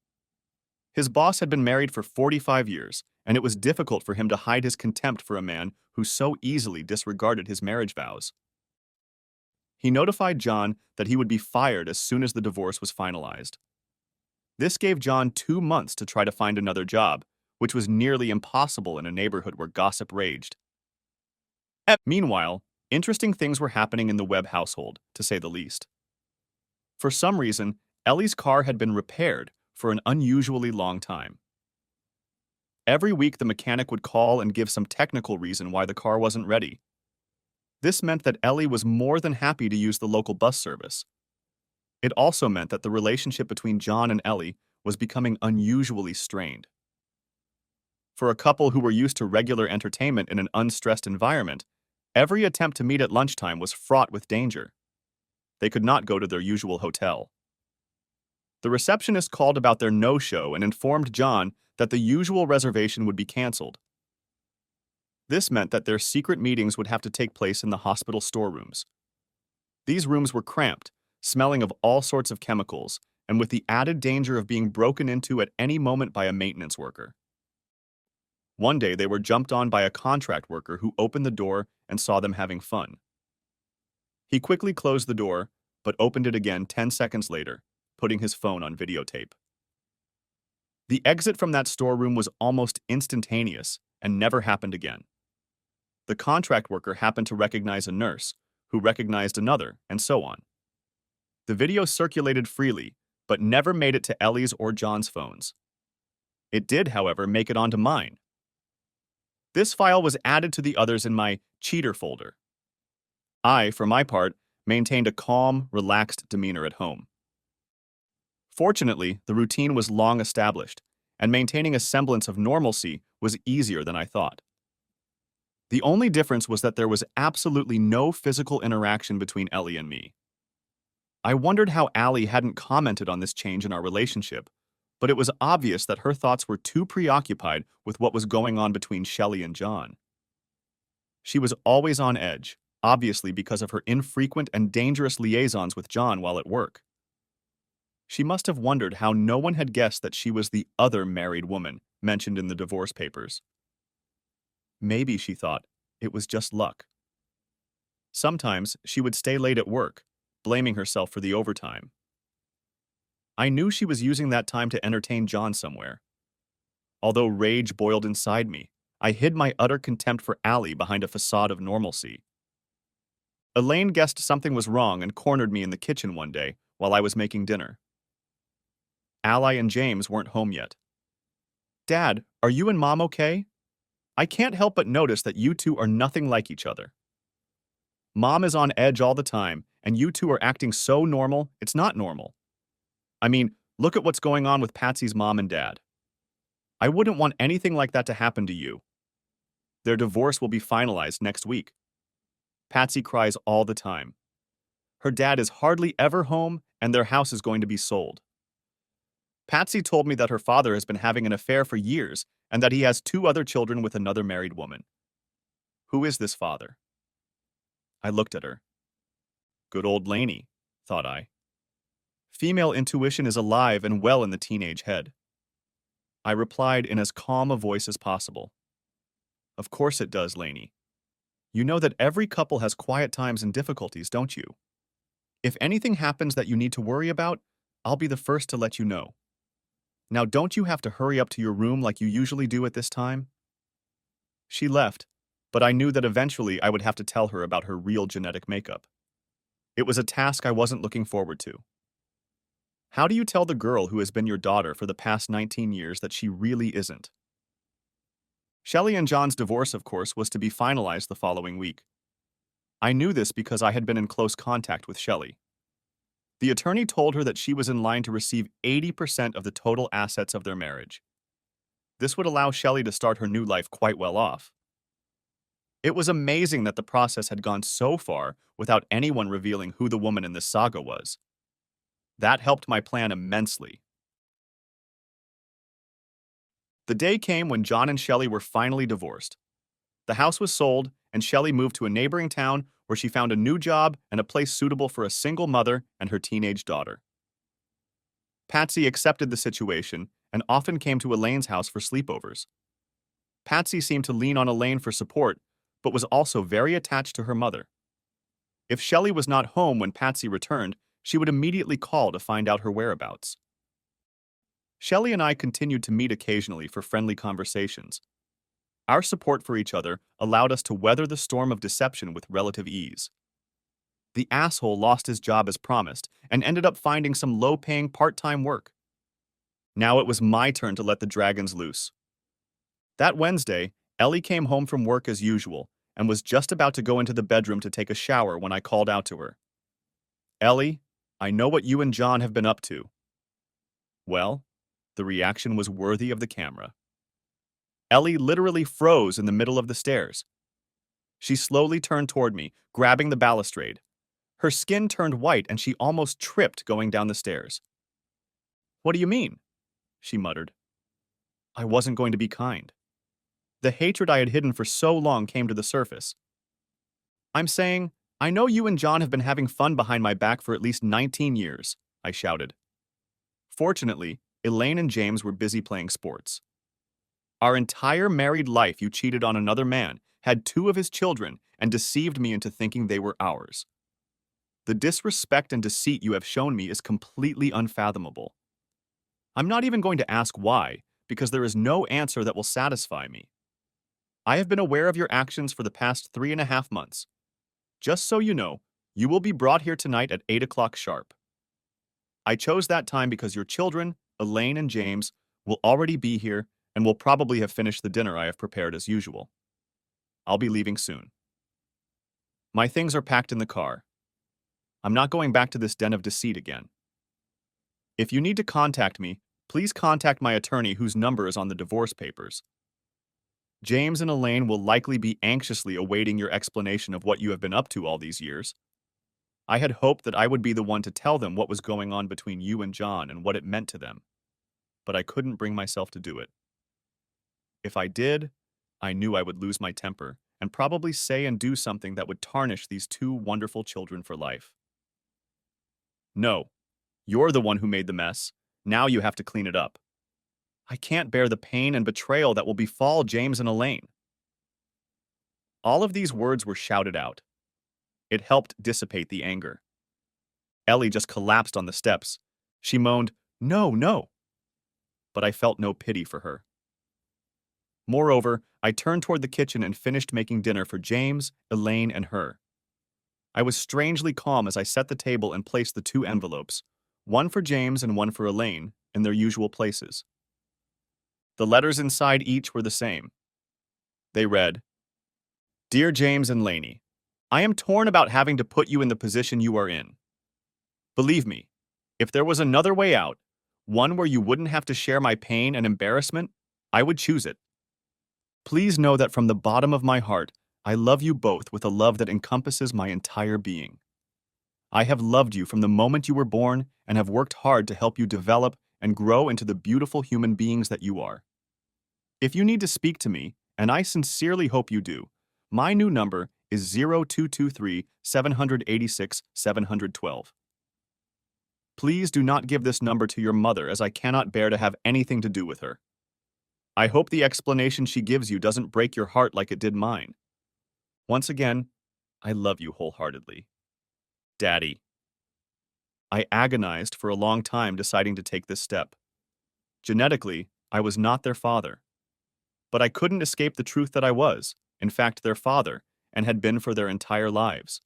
His boss had been married for 45 years, and it was difficult for him to hide his contempt for a man who so easily disregarded his marriage vows. He notified John that he would be fired as soon as the divorce was finalized. This gave John 2 months to try to find another job, which was nearly impossible in a neighborhood where gossip raged. Meanwhile, interesting things were happening in the Webb household, to say the least. For some reason, Ellie's car had been repaired for an unusually long time. Every week, the mechanic would call and give some technical reason why the car wasn't ready. This meant that Ellie was more than happy to use the local bus service. It also meant that the relationship between John and Ellie was becoming unusually strained. For a couple who were used to regular entertainment in an unstressed environment, every attempt to meet at lunchtime was fraught with danger. They could not go to their usual hotel. The receptionist called about their no-show and informed John that the usual reservation would be canceled. This meant that their secret meetings would have to take place in the hospital storerooms. These rooms were cramped, smelling of all sorts of chemicals, and with the added danger of being broken into at any moment by a maintenance worker. One day, they were jumped on by a contract worker who opened the door and saw them having fun. He quickly closed the door, but opened it again 10 seconds later, putting his phone on videotape. The exit from that storeroom was almost instantaneous and never happened again. The contract worker happened to recognize a nurse, who recognized another, and so on. The video circulated freely, but never made it to Ellie's or John's phones. It did, however, make it onto mine. This file was added to the others in my cheater folder. I, for my part, maintained a calm, relaxed demeanor at home. Fortunately, the routine was long established, and maintaining a semblance of normalcy was easier than I thought. The only difference was that there was absolutely no physical interaction between Ellie and me. I wondered how Allie hadn't commented on this change in our relationship, but it was obvious that her thoughts were too preoccupied with what was going on between Shelley and John. She was always on edge, obviously because of her infrequent and dangerous liaisons with John while at work. She must have wondered how no one had guessed that she was the other married woman mentioned in the divorce papers. Maybe, she thought, it was just luck. Sometimes she would stay late at work, blaming herself for the overtime. I knew she was using that time to entertain John somewhere. Although rage boiled inside me, I hid my utter contempt for Allie behind a facade of normalcy. Elaine guessed something was wrong and cornered me in the kitchen one day while I was making dinner. Ally and James weren't home yet. "Dad, are you and Mom okay? I can't help but notice that you two are nothing like each other. Mom is on edge all the time, and you two are acting so normal, it's not normal. I mean, look at what's going on with Patsy's mom and dad. I wouldn't want anything like that to happen to you. Their divorce will be finalized next week. Patsy cries all the time. Her dad is hardly ever home, and their house is going to be sold. Patsy told me that her father has been having an affair for years and that he has 2 other children with another married woman. Who is this father?" I looked at her. Good old Laney, thought I. Female intuition is alive and well in the teenage head. I replied in as calm a voice as possible. Of course it does, Lainey. You know that every couple has quiet times and difficulties, don't you? If anything happens that you need to worry about, I'll be the first to let you know. Now, don't you have to hurry up to your room like you usually do at this time? She left, but I knew that eventually I would have to tell her about her real genetic makeup. It was a task I wasn't looking forward to. How do you tell the girl who has been your daughter for the past 19 years that she really isn't? Shelley and John's divorce, of course, was to be finalized the following week. I knew this because I had been in close contact with Shelley. The attorney told her that she was in line to receive 80% of the total assets of their marriage. This would allow Shelley to start her new life quite well off. It was amazing that the process had gone so far without anyone revealing who the woman in this saga was. That helped my plan immensely. The day came when John and Shelley were finally divorced. The house was sold, and Shelley moved to a neighboring town where she found a new job and a place suitable for a single mother and her teenage daughter. Patsy accepted the situation and often came to Elaine's house for sleepovers. Patsy seemed to lean on Elaine for support, but was also very attached to her mother. If Shelley was not home when Patsy returned, she would immediately call to find out her whereabouts. Shelley and I continued to meet occasionally for friendly conversations. Our support for each other allowed us to weather the storm of deception with relative ease. The asshole lost his job as promised and ended up finding some low-paying part-time work. Now it was my turn to let the dragons loose. That Wednesday, Ellie came home from work as usual and was just about to go into the bedroom to take a shower when I called out to her. "Ellie, I know what you and John have been up to." Well, the reaction was worthy of the camera. Ellie literally froze in the middle of the stairs. She slowly turned toward me, grabbing the balustrade. Her skin turned white and she almost tripped going down the stairs. "What do you mean?" she muttered. I wasn't going to be kind. The hatred I had hidden for so long came to the surface. "I'm saying, I know you and John have been having fun behind my back for at least 19 years, I shouted. Fortunately, Elaine and James were busy playing sports. "Our entire married life you cheated on another man, had 2 of his children, and deceived me into thinking they were ours. The disrespect and deceit you have shown me is completely unfathomable. I'm not even going to ask why, because there is no answer that will satisfy me. I have been aware of your actions for the past 3.5 months. Just so you know, you will be brought here tonight at 8 o'clock sharp. I chose that time because your children, Elaine and James, will already be here and will probably have finished the dinner I have prepared as usual. I'll be leaving soon. My things are packed in the car. I'm not going back to this den of deceit again. If you need to contact me, please contact my attorney whose number is on the divorce papers. James and Elaine will likely be anxiously awaiting your explanation of what you have been up to all these years. I had hoped that I would be the one to tell them what was going on between you and John and what it meant to them, but I couldn't bring myself to do it. If I did, I knew I would lose my temper and probably say and do something that would tarnish these 2 wonderful children for life. No, you're the one who made the mess. Now you have to clean it up. I can't bear the pain and betrayal that will befall James and Elaine." All of these words were shouted out. It helped dissipate the anger. Ellie just collapsed on the steps. She moaned, "No, no." But I felt no pity for her. Moreover, I turned toward the kitchen and finished making dinner for James, Elaine, and her. I was strangely calm as I set the table and placed the 2 envelopes, one for James and one for Elaine, in their usual places. The letters inside each were the same. They read, "Dear James and Lainey, I am torn about having to put you in the position you are in. Believe me, if there was another way out, one where you wouldn't have to share my pain and embarrassment, I would choose it. Please know that from the bottom of my heart, I love you both with a love that encompasses my entire being. I have loved you from the moment you were born and have worked hard to help you develop and grow into the beautiful human beings that you are. If you need to speak to me, and I sincerely hope you do, my new number is 0223 786 712. Please do not give this number to your mother as I cannot bear to have anything to do with her. I hope the explanation she gives you doesn't break your heart like it did mine. Once again, I love you wholeheartedly. Daddy. I agonized for a long time deciding to take this step. Genetically, I was not their father. But I couldn't escape the truth that I was, in fact, their father, and had been for their entire lives.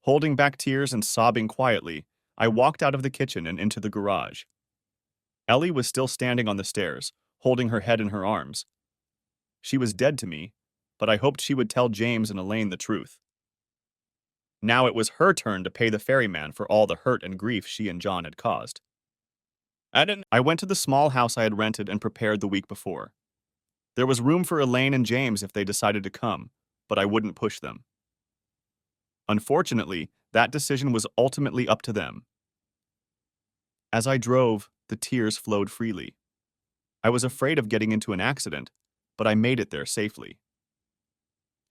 Holding back tears and sobbing quietly, I walked out of the kitchen and into the garage. Ellie was still standing on the stairs, holding her head in her arms. She was dead to me, but I hoped she would tell James and Elaine the truth. Now it was her turn to pay the ferryman for all the hurt and grief she and John had caused. I went to the small house I had rented and prepared the week before. There was room for Elaine and James if they decided to come, but I wouldn't push them. Unfortunately, that decision was ultimately up to them. As I drove, the tears flowed freely. I was afraid of getting into an accident, but I made it there safely.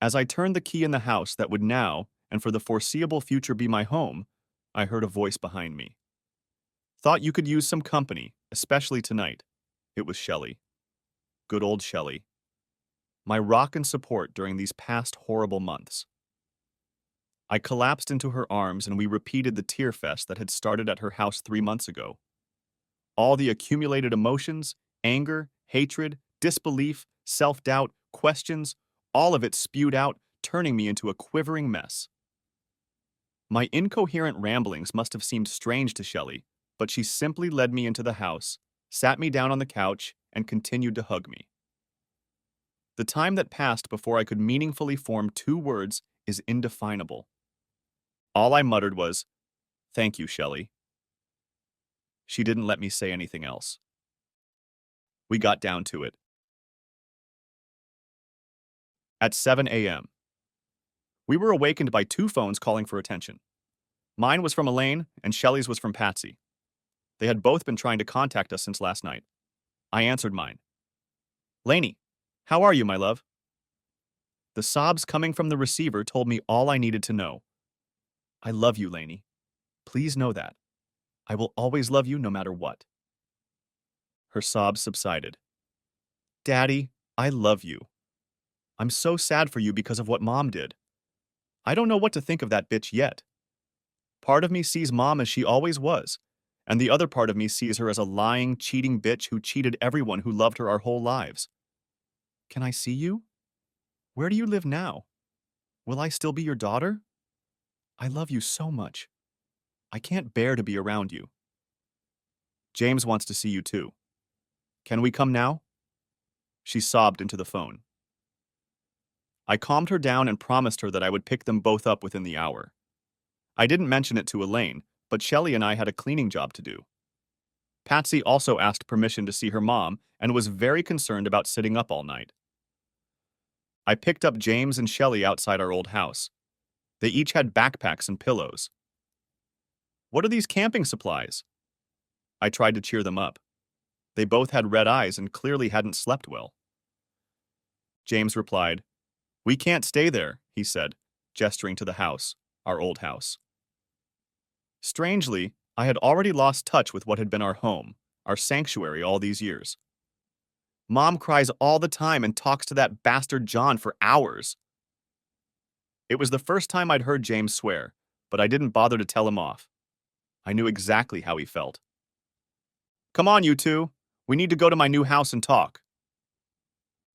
As I turned the key in the house that would now, and for the foreseeable future, be my home, I heard a voice behind me. Thought you could use some company, especially tonight. It was Shelley. Good old Shelley. My rock and support during these past horrible months. I collapsed into her arms and we repeated the tear fest that had started at her house 3 months ago. All the accumulated emotions, anger, hatred, disbelief, self-doubt, questions, all of it spewed out, turning me into a quivering mess. My incoherent ramblings must have seemed strange to Shelley, but she simply led me into the house, sat me down on the couch, and continued to hug me. The time that passed before I could meaningfully form 2 words is indefinable. All I muttered was, "Thank you, Shelley." She didn't let me say anything else. We got down to it. At 7 a.m., we were awakened by 2 phones calling for attention. Mine was from Elaine, and Shelley's was from Patsy. They had both been trying to contact us since last night. I answered mine. "Lainey, how are you, my love?" The sobs coming from the receiver told me all I needed to know. "I love you, Lainey. Please know that. I will always love you no matter what." Her sobs subsided. "Daddy, I love you. I'm so sad for you because of what Mom did. I don't know what to think of that bitch yet. Part of me sees Mom as she always was, and the other part of me sees her as a lying, cheating bitch who cheated everyone who loved her our whole lives. Can I see you? Where do you live now? Will I still be your daughter? I love you so much. I can't bear to be around you. James wants to see you too. Can we come now?" She sobbed into the phone. I calmed her down and promised her that I would pick them both up within the hour. I didn't mention it to Elaine, but Shelley and I had a cleaning job to do. Patsy also asked permission to see her mom and was very concerned about sitting up all night. I picked up James and Shelley outside our old house. They each had backpacks and pillows. "What are these camping supplies?" I tried to cheer them up. They both had red eyes and clearly hadn't slept well. James replied, "We can't stay there," he said, gesturing to the house, our old house. Strangely, I had already lost touch with what had been our home, our sanctuary all these years. Mom cries all the time and talks to that bastard John for hours. It was the first time I'd heard James swear, but I didn't bother to tell him off. I knew exactly how he felt. "Come on, you two. We need to go to my new house and talk."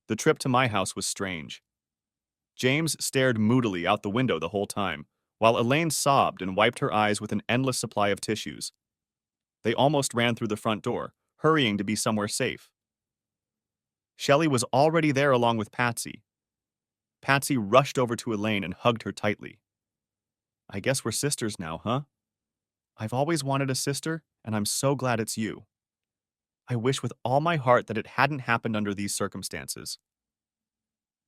The trip to my house was strange. James stared moodily out the window the whole time, while Elaine sobbed and wiped her eyes with an endless supply of tissues. They almost ran through the front door, hurrying to be somewhere safe. Shelley was already there along with Patsy. Patsy rushed over to Elaine and hugged her tightly. "I guess we're sisters now, huh? I've always wanted a sister, and I'm so glad it's you. I wish with all my heart that it hadn't happened under these circumstances."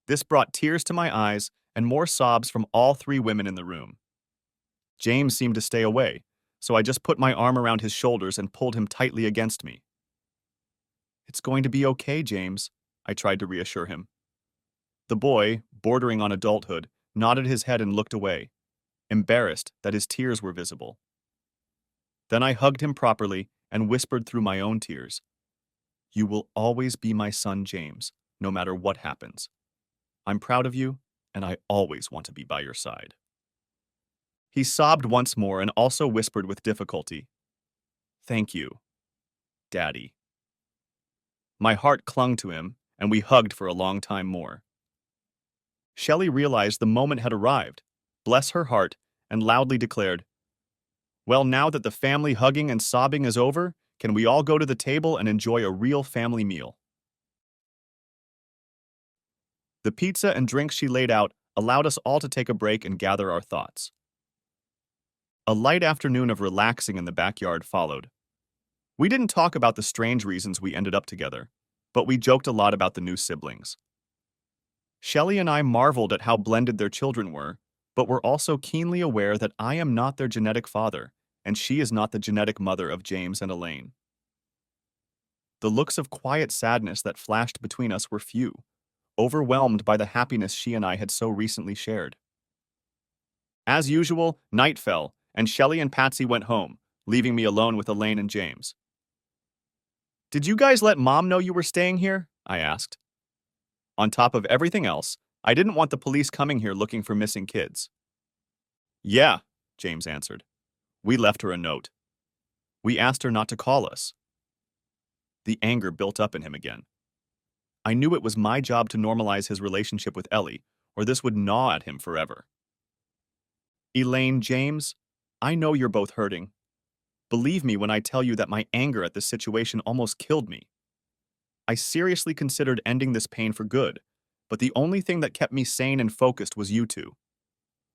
This brought tears to my eyes and more sobs from all 3 women in the room. James seemed to stay away, so I just put my arm around his shoulders and pulled him tightly against me. "It's going to be okay, James," I tried to reassure him. The boy, bordering on adulthood, nodded his head and looked away, embarrassed that his tears were visible. Then I hugged him properly and whispered through my own tears, You will always be my son, James, no matter what happens. I'm proud of you, and I always want to be by your side. He sobbed once more and also whispered with difficulty, Thank you, Daddy. My heart clung to him, and we hugged for a long time more. Shelley realized the moment had arrived, bless her heart, and loudly declared, Well, now that the family hugging and sobbing is over, can we all go to the table and enjoy a real family meal? The pizza and drinks she laid out allowed us all to take a break and gather our thoughts. A light afternoon of relaxing in the backyard followed. We didn't talk about the strange reasons we ended up together, but we joked a lot about the new siblings. Shelley and I marveled at how blended their children were, but were also keenly aware that I am not their genetic father, and she is not the genetic mother of James and Elaine. The looks of quiet sadness that flashed between us were few, overwhelmed by the happiness she and I had so recently shared. As usual, night fell, and Shelley and Patsy went home, leaving me alone with Elaine and James. Did you guys let Mom know you were staying here? I asked. On top of everything else, I didn't want the police coming here looking for missing kids. Yeah, James answered. We left her a note. We asked her not to call us. The anger built up in him again. I knew it was my job to normalize his relationship with Ellie, or this would gnaw at him forever. Elaine, James, I know you're both hurting. Believe me when I tell you that my anger at this situation almost killed me. I seriously considered ending this pain for good, but the only thing that kept me sane and focused was you two.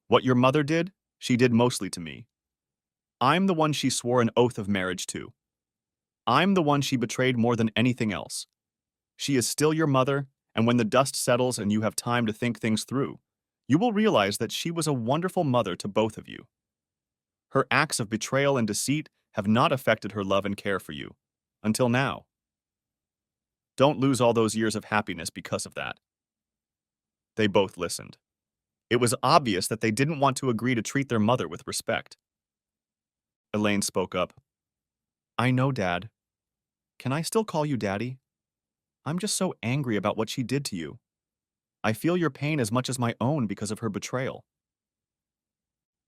What your mother did, she did mostly to me. I'm the one she swore an oath of marriage to. I'm the one she betrayed more than anything else. She is still your mother, and when the dust settles and you have time to think things through, you will realize that she was a wonderful mother to both of you. Her acts of betrayal and deceit have not affected her love and care for you. Until now. Don't lose all those years of happiness because of that. They both listened. It was obvious that they didn't want to agree to treat their mother with respect. Elaine spoke up. I know, Dad. Can I still call you Daddy? I'm just so angry about what she did to you. I feel your pain as much as my own because of her betrayal.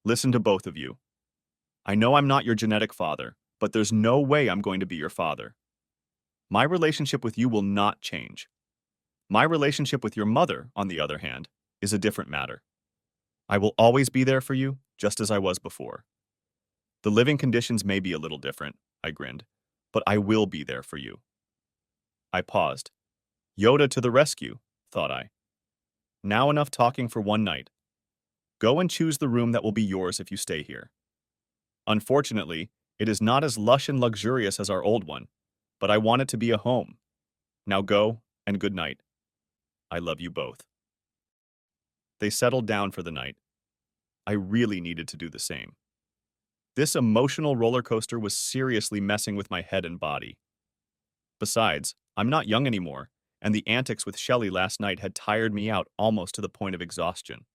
Listen to both of you. I know I'm not your genetic father, but there's no way I'm going to be your father. My relationship with you will not change. My relationship with your mother, on the other hand, is a different matter. I will always be there for you, just as I was before. The living conditions may be a little different, I grinned, but I will be there for you. I paused. Yoda to the rescue, thought I. Now enough talking for one night. Go and choose the room that will be yours if you stay here. Unfortunately, it is not as lush and luxurious as our old one, but I want it to be a home. Now go, and good night. I love you both. They settled down for the night. I really needed to do the same. This emotional roller coaster was seriously messing with my head and body. Besides, I'm not young anymore, and the antics with Shelley last night had tired me out almost to the point of exhaustion.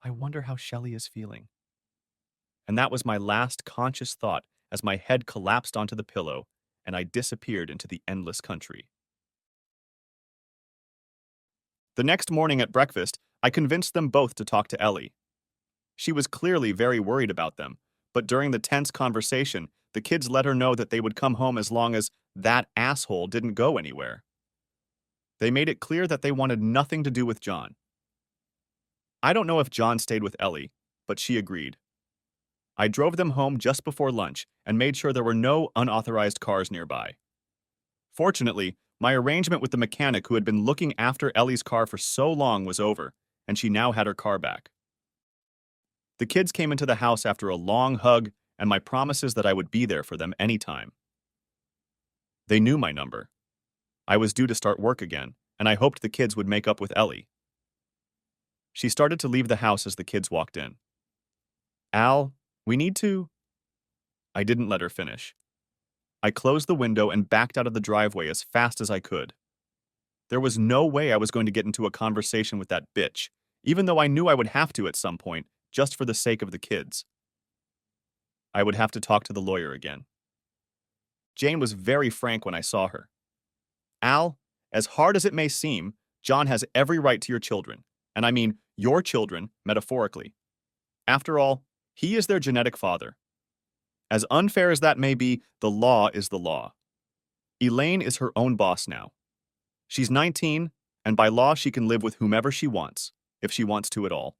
I wonder how Shelley is feeling. And that was my last conscious thought as my head collapsed onto the pillow and I disappeared into the endless country. The next morning at breakfast, I convinced them both to talk to Ellie. She was clearly very worried about them, but during the tense conversation, the kids let her know that they would come home as long as that asshole didn't go anywhere. They made it clear that they wanted nothing to do with John. I don't know if John stayed with Ellie, but she agreed. I drove them home just before lunch and made sure there were no unauthorized cars nearby. Fortunately, my arrangement with the mechanic who had been looking after Ellie's car for so long was over, and she now had her car back. The kids came into the house after a long hug and my promises that I would be there for them anytime. They knew my number. I was due to start work again, and I hoped the kids would make up with Ellie. She started to leave the house as the kids walked in. Al, we need to... I didn't let her finish. I closed the window and backed out of the driveway as fast as I could. There was no way I was going to get into a conversation with that bitch, even though I knew I would have to at some point, just for the sake of the kids. I would have to talk to the lawyer again. Jane was very frank when I saw her. Al, as hard as it may seem, John has every right to your children. And I mean your children, metaphorically. After all, he is their genetic father. As unfair as that may be, the law is the law. Elaine is her own boss now. She's 19, and by law she can live with whomever she wants, if she wants to at all.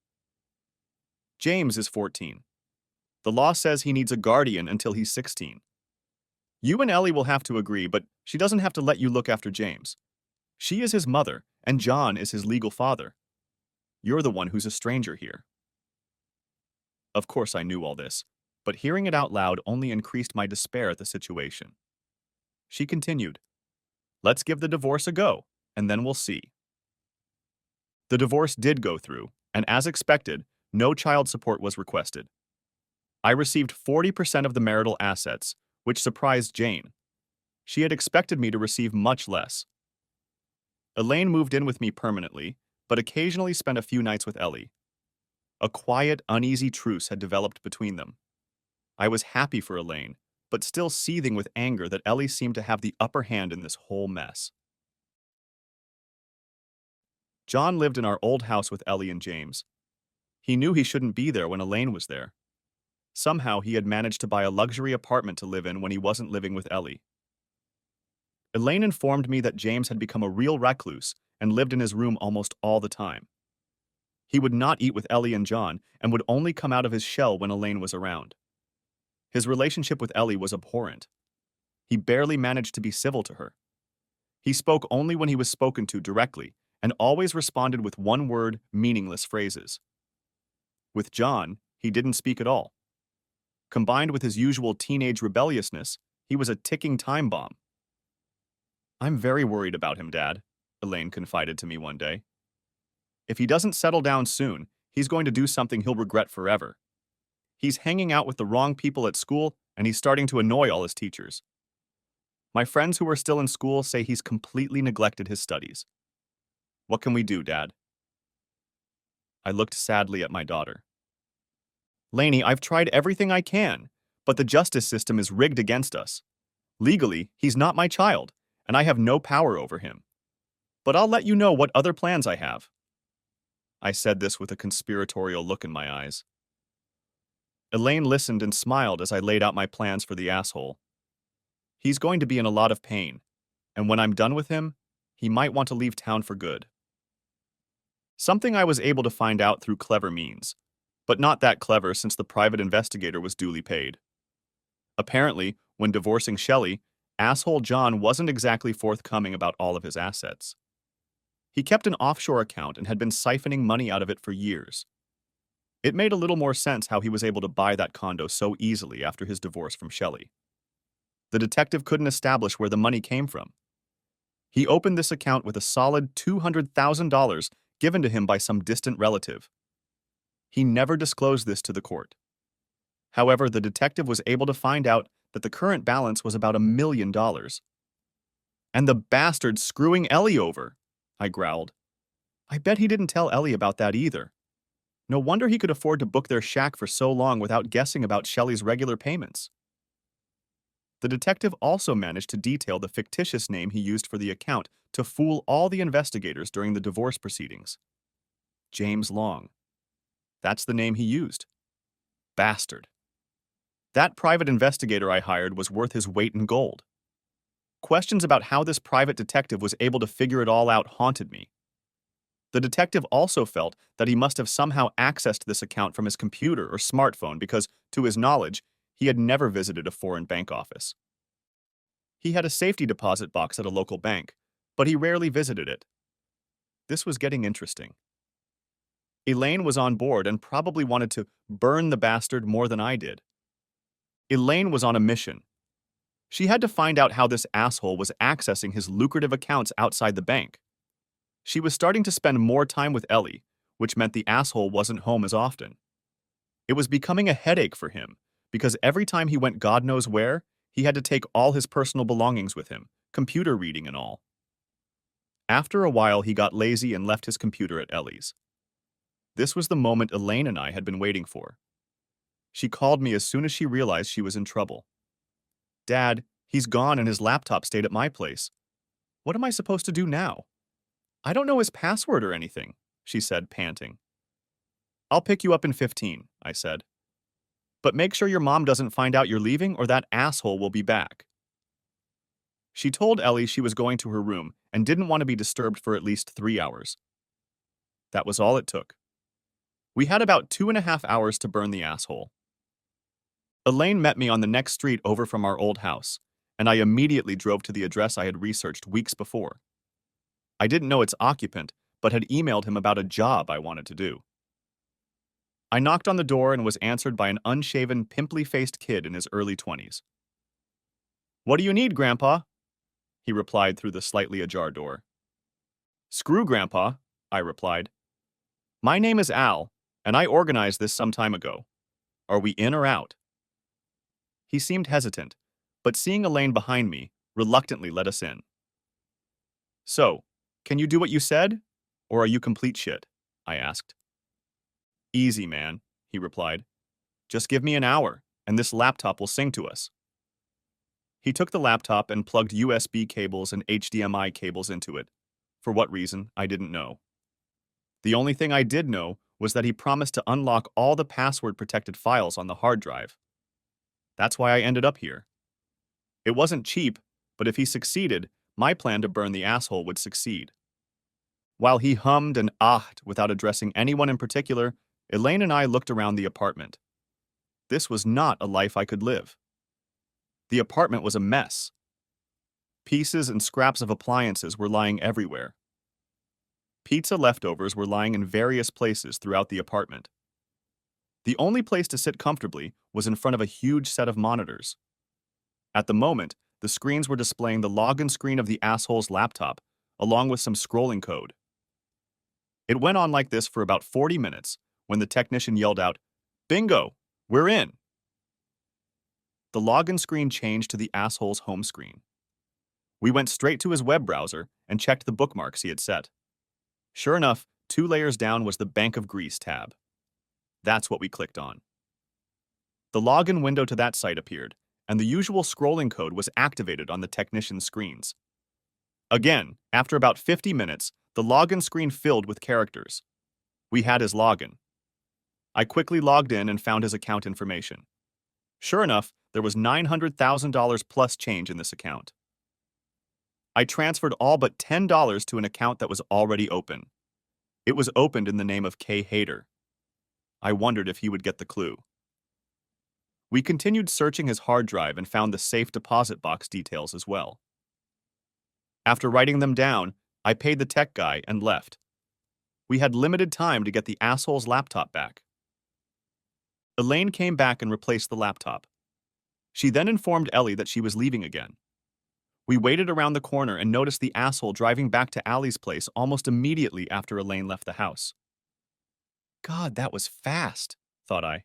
James is 14. The law says he needs a guardian until he's 16. You and Ellie will have to agree, but she doesn't have to let you look after James. She is his mother, and John is his legal father. You're the one who's a stranger here. Of course I knew all this, but hearing it out loud only increased my despair at the situation. She continued, "Let's give the divorce a go, and then we'll see." The divorce did go through, and as expected, no child support was requested. I received 40% of the marital assets, which surprised Jane. She had expected me to receive much less. Elaine moved in with me permanently, but occasionally spent a few nights with Ellie. A quiet, uneasy truce had developed between them. I was happy for Elaine, but still seething with anger that Ellie seemed to have the upper hand in this whole mess. John lived in our old house with Ellie and James. He knew he shouldn't be there when Elaine was there. Somehow he had managed to buy a luxury apartment to live in when he wasn't living with Ellie. Elaine informed me that James had become a real recluse and lived in his room almost all the time. He would not eat with Ellie and John and would only come out of his shell when Elaine was around. His relationship with Ellie was abhorrent. He barely managed to be civil to her. He spoke only when he was spoken to directly and always responded with one-word, meaningless phrases. With John, he didn't speak at all. Combined with his usual teenage rebelliousness, he was a ticking time bomb. "I'm very worried about him, Dad," Elaine confided to me one day. "If he doesn't settle down soon, he's going to do something he'll regret forever. He's hanging out with the wrong people at school, and he's starting to annoy all his teachers. My friends who are still in school say he's completely neglected his studies. What can we do, Dad?" I looked sadly at my daughter. "Lainey, I've tried everything I can, but the justice system is rigged against us. Legally, he's not my child, and I have no power over him. But I'll let you know what other plans I have." I said this with a conspiratorial look in my eyes. Elaine listened and smiled as I laid out my plans for the asshole. He's going to be in a lot of pain, and when I'm done with him, he might want to leave town for good. Something I was able to find out through clever means, but not that clever since the private investigator was duly paid. Apparently, when divorcing Shelley, asshole John wasn't exactly forthcoming about all of his assets. He kept an offshore account and had been siphoning money out of it for years. It made a little more sense how he was able to buy that condo so easily after his divorce from Shelley. The detective couldn't establish where the money came from. He opened this account with a solid $200,000 given to him by some distant relative. He never disclosed this to the court. However, the detective was able to find out that the current balance was about $1 million. "And the bastard screwing Ellie over," I growled. "I bet he didn't tell Ellie about that either. No wonder he could afford to book their shack for so long without guessing about Shelley's regular payments." The detective also managed to detail the fictitious name he used for the account to fool all the investigators during the divorce proceedings. James Long. That's the name he used. Bastard. That private investigator I hired was worth his weight in gold. Questions about how this private detective was able to figure it all out haunted me. The detective also felt that he must have somehow accessed this account from his computer or smartphone because, to his knowledge, he had never visited a foreign bank office. He had a safety deposit box at a local bank, but he rarely visited it. This was getting interesting. Elaine was on board and probably wanted to burn the bastard more than I did. Elaine was on a mission. She had to find out how this asshole was accessing his lucrative accounts outside the bank. She was starting to spend more time with Ellie, which meant the asshole wasn't home as often. It was becoming a headache for him, because every time he went God knows where, he had to take all his personal belongings with him, computer reading and all. After a while, he got lazy and left his computer at Ellie's. This was the moment Elaine and I had been waiting for. She called me as soon as she realized she was in trouble. "Dad, he's gone and his laptop stayed at my place. What am I supposed to do now? I don't know his password or anything, she said, panting. I'll pick you up in 15, I said. But make sure your mom doesn't find out you're leaving or that asshole will be back. She told Ellie she was going to her room and didn't want to be disturbed for at least 3 hours. That was all it took. We had about 2.5 hours to burn the asshole. Elaine met me on the next street over from our old house, and I immediately drove to the address I had researched weeks before. I didn't know its occupant, but had emailed him about a job I wanted to do. I knocked on the door and was answered by an unshaven, pimply-faced kid in his early 20s. What do you need, Grandpa? He replied through the slightly ajar door. Screw Grandpa, I replied. My name is Al, and I organized this some time ago. Are we in or out? He seemed hesitant, but seeing Elaine behind me, reluctantly let us in. So, can you do what you said? Or are you complete shit? I asked. Easy, man, he replied. Just give me an hour, and this laptop will sing to us. He took the laptop and plugged USB cables and HDMI cables into it. For what reason, I didn't know. The only thing I did know was that he promised to unlock all the password-protected files on the hard drive. That's why I ended up here. It wasn't cheap, but if he succeeded, my plan to burn the asshole would succeed. While he hummed and ahed without addressing anyone in particular, Elaine and I looked around the apartment. This was not a life I could live. The apartment was a mess. Pieces and scraps of appliances were lying everywhere. Pizza leftovers were lying in various places throughout the apartment. The only place to sit comfortably was in front of a huge set of monitors. At the moment, the screens were displaying the login screen of the asshole's laptop, along with some scrolling code. It went on like this for about 40 minutes, when the technician yelled out, "Bingo! We're in!" The login screen changed to the asshole's home screen. We went straight to his web browser and checked the bookmarks he had set. Sure enough, 2 layers down was the Bank of Greece tab. That's what we clicked on. The login window to that site appeared, and the usual scrolling code was activated on the technician's screens. Again, after about 50 minutes, the login screen filled with characters. We had his login. I quickly logged in and found his account information. Sure enough, there was $900,000 plus change in this account. I transferred all but $10 to an account that was already open. It was opened in the name of K. Hader. I wondered if he would get the clue. We continued searching his hard drive and found the safe deposit box details as well. After writing them down, I paid the tech guy and left. We had limited time to get the asshole's laptop back. Elaine came back and replaced the laptop. She then informed Ellie that she was leaving again. We waited around the corner and noticed the asshole driving back to Allie's place almost immediately after Elaine left the house. God, that was fast, thought I.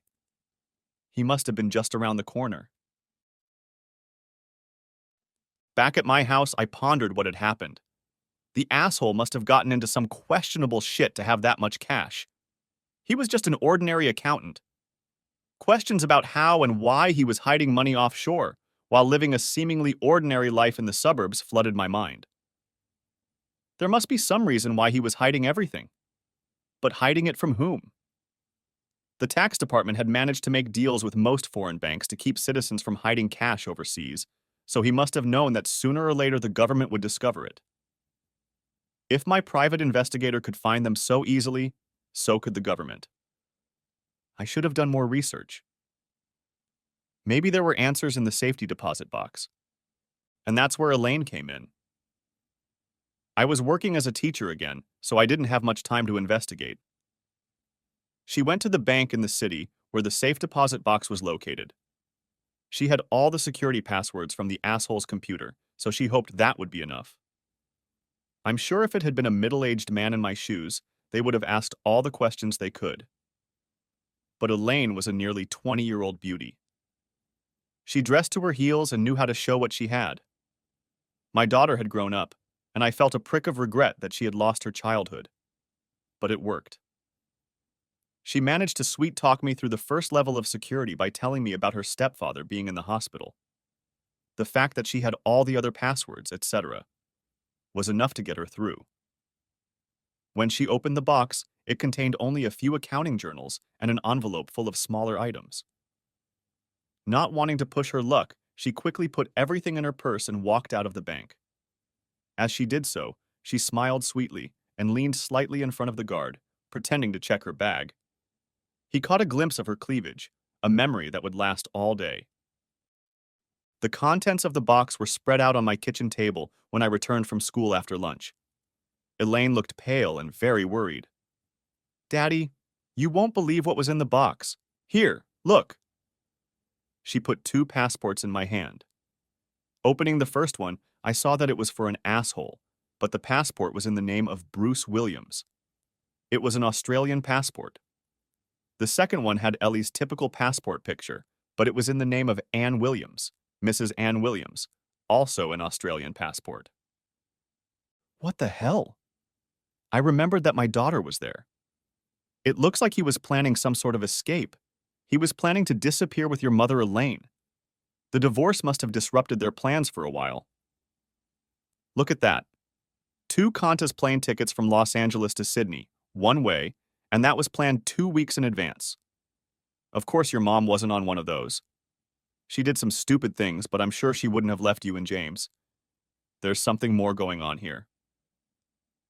He must have been just around the corner. Back at my house, I pondered what had happened. The asshole must have gotten into some questionable shit to have that much cash. He was just an ordinary accountant. Questions about how and why he was hiding money offshore while living a seemingly ordinary life in the suburbs flooded my mind. There must be some reason why he was hiding everything. But hiding it from whom? The tax department had managed to make deals with most foreign banks to keep citizens from hiding cash overseas, so he must have known that sooner or later the government would discover it. If my private investigator could find them so easily, so could the government. I should have done more research. Maybe there were answers in the safety deposit box. And that's where Elaine came in. I was working as a teacher again, so I didn't have much time to investigate. She went to the bank in the city where the safe deposit box was located. She had all the security passwords from the asshole's computer, so she hoped that would be enough. I'm sure if it had been a middle-aged man in my shoes, they would have asked all the questions they could. But Elaine was a nearly 20-year-old beauty. She dressed to her heels and knew how to show what she had. My daughter had grown up, and I felt a prick of regret that she had lost her childhood. But it worked. She managed to sweet-talk me through the first level of security by telling me about her stepfather being in the hospital, the fact that she had all the other passwords, etc. was enough to get her through. When she opened the box, it contained only a few accounting journals and an envelope full of smaller items. Not wanting to push her luck, she quickly put everything in her purse and walked out of the bank. As she did so, she smiled sweetly and leaned slightly in front of the guard, pretending to check her bag. He caught a glimpse of her cleavage, a memory that would last all day. The contents of the box were spread out on my kitchen table when I returned from school after lunch. Elaine looked pale and very worried. "Daddy, you won't believe what was in the box. Here, look." She put 2 passports in my hand. Opening the first one, I saw that it was for an asshole, but the passport was in the name of Bruce Williams. It was an Australian passport. The second one had Ellie's typical passport picture, but it was in the name of Anne Williams, Mrs. Anne Williams, also an Australian passport. What the hell? I remembered that my daughter was there. It looks like he was planning some sort of escape. He was planning to disappear with your mother, Elaine. The divorce must have disrupted their plans for a while. Look at that. 2 Qantas plane tickets from Los Angeles to Sydney, one way, and that was planned 2 weeks in advance. Of course, your mom wasn't on one of those. She did some stupid things, but I'm sure she wouldn't have left you and James. There's something more going on here.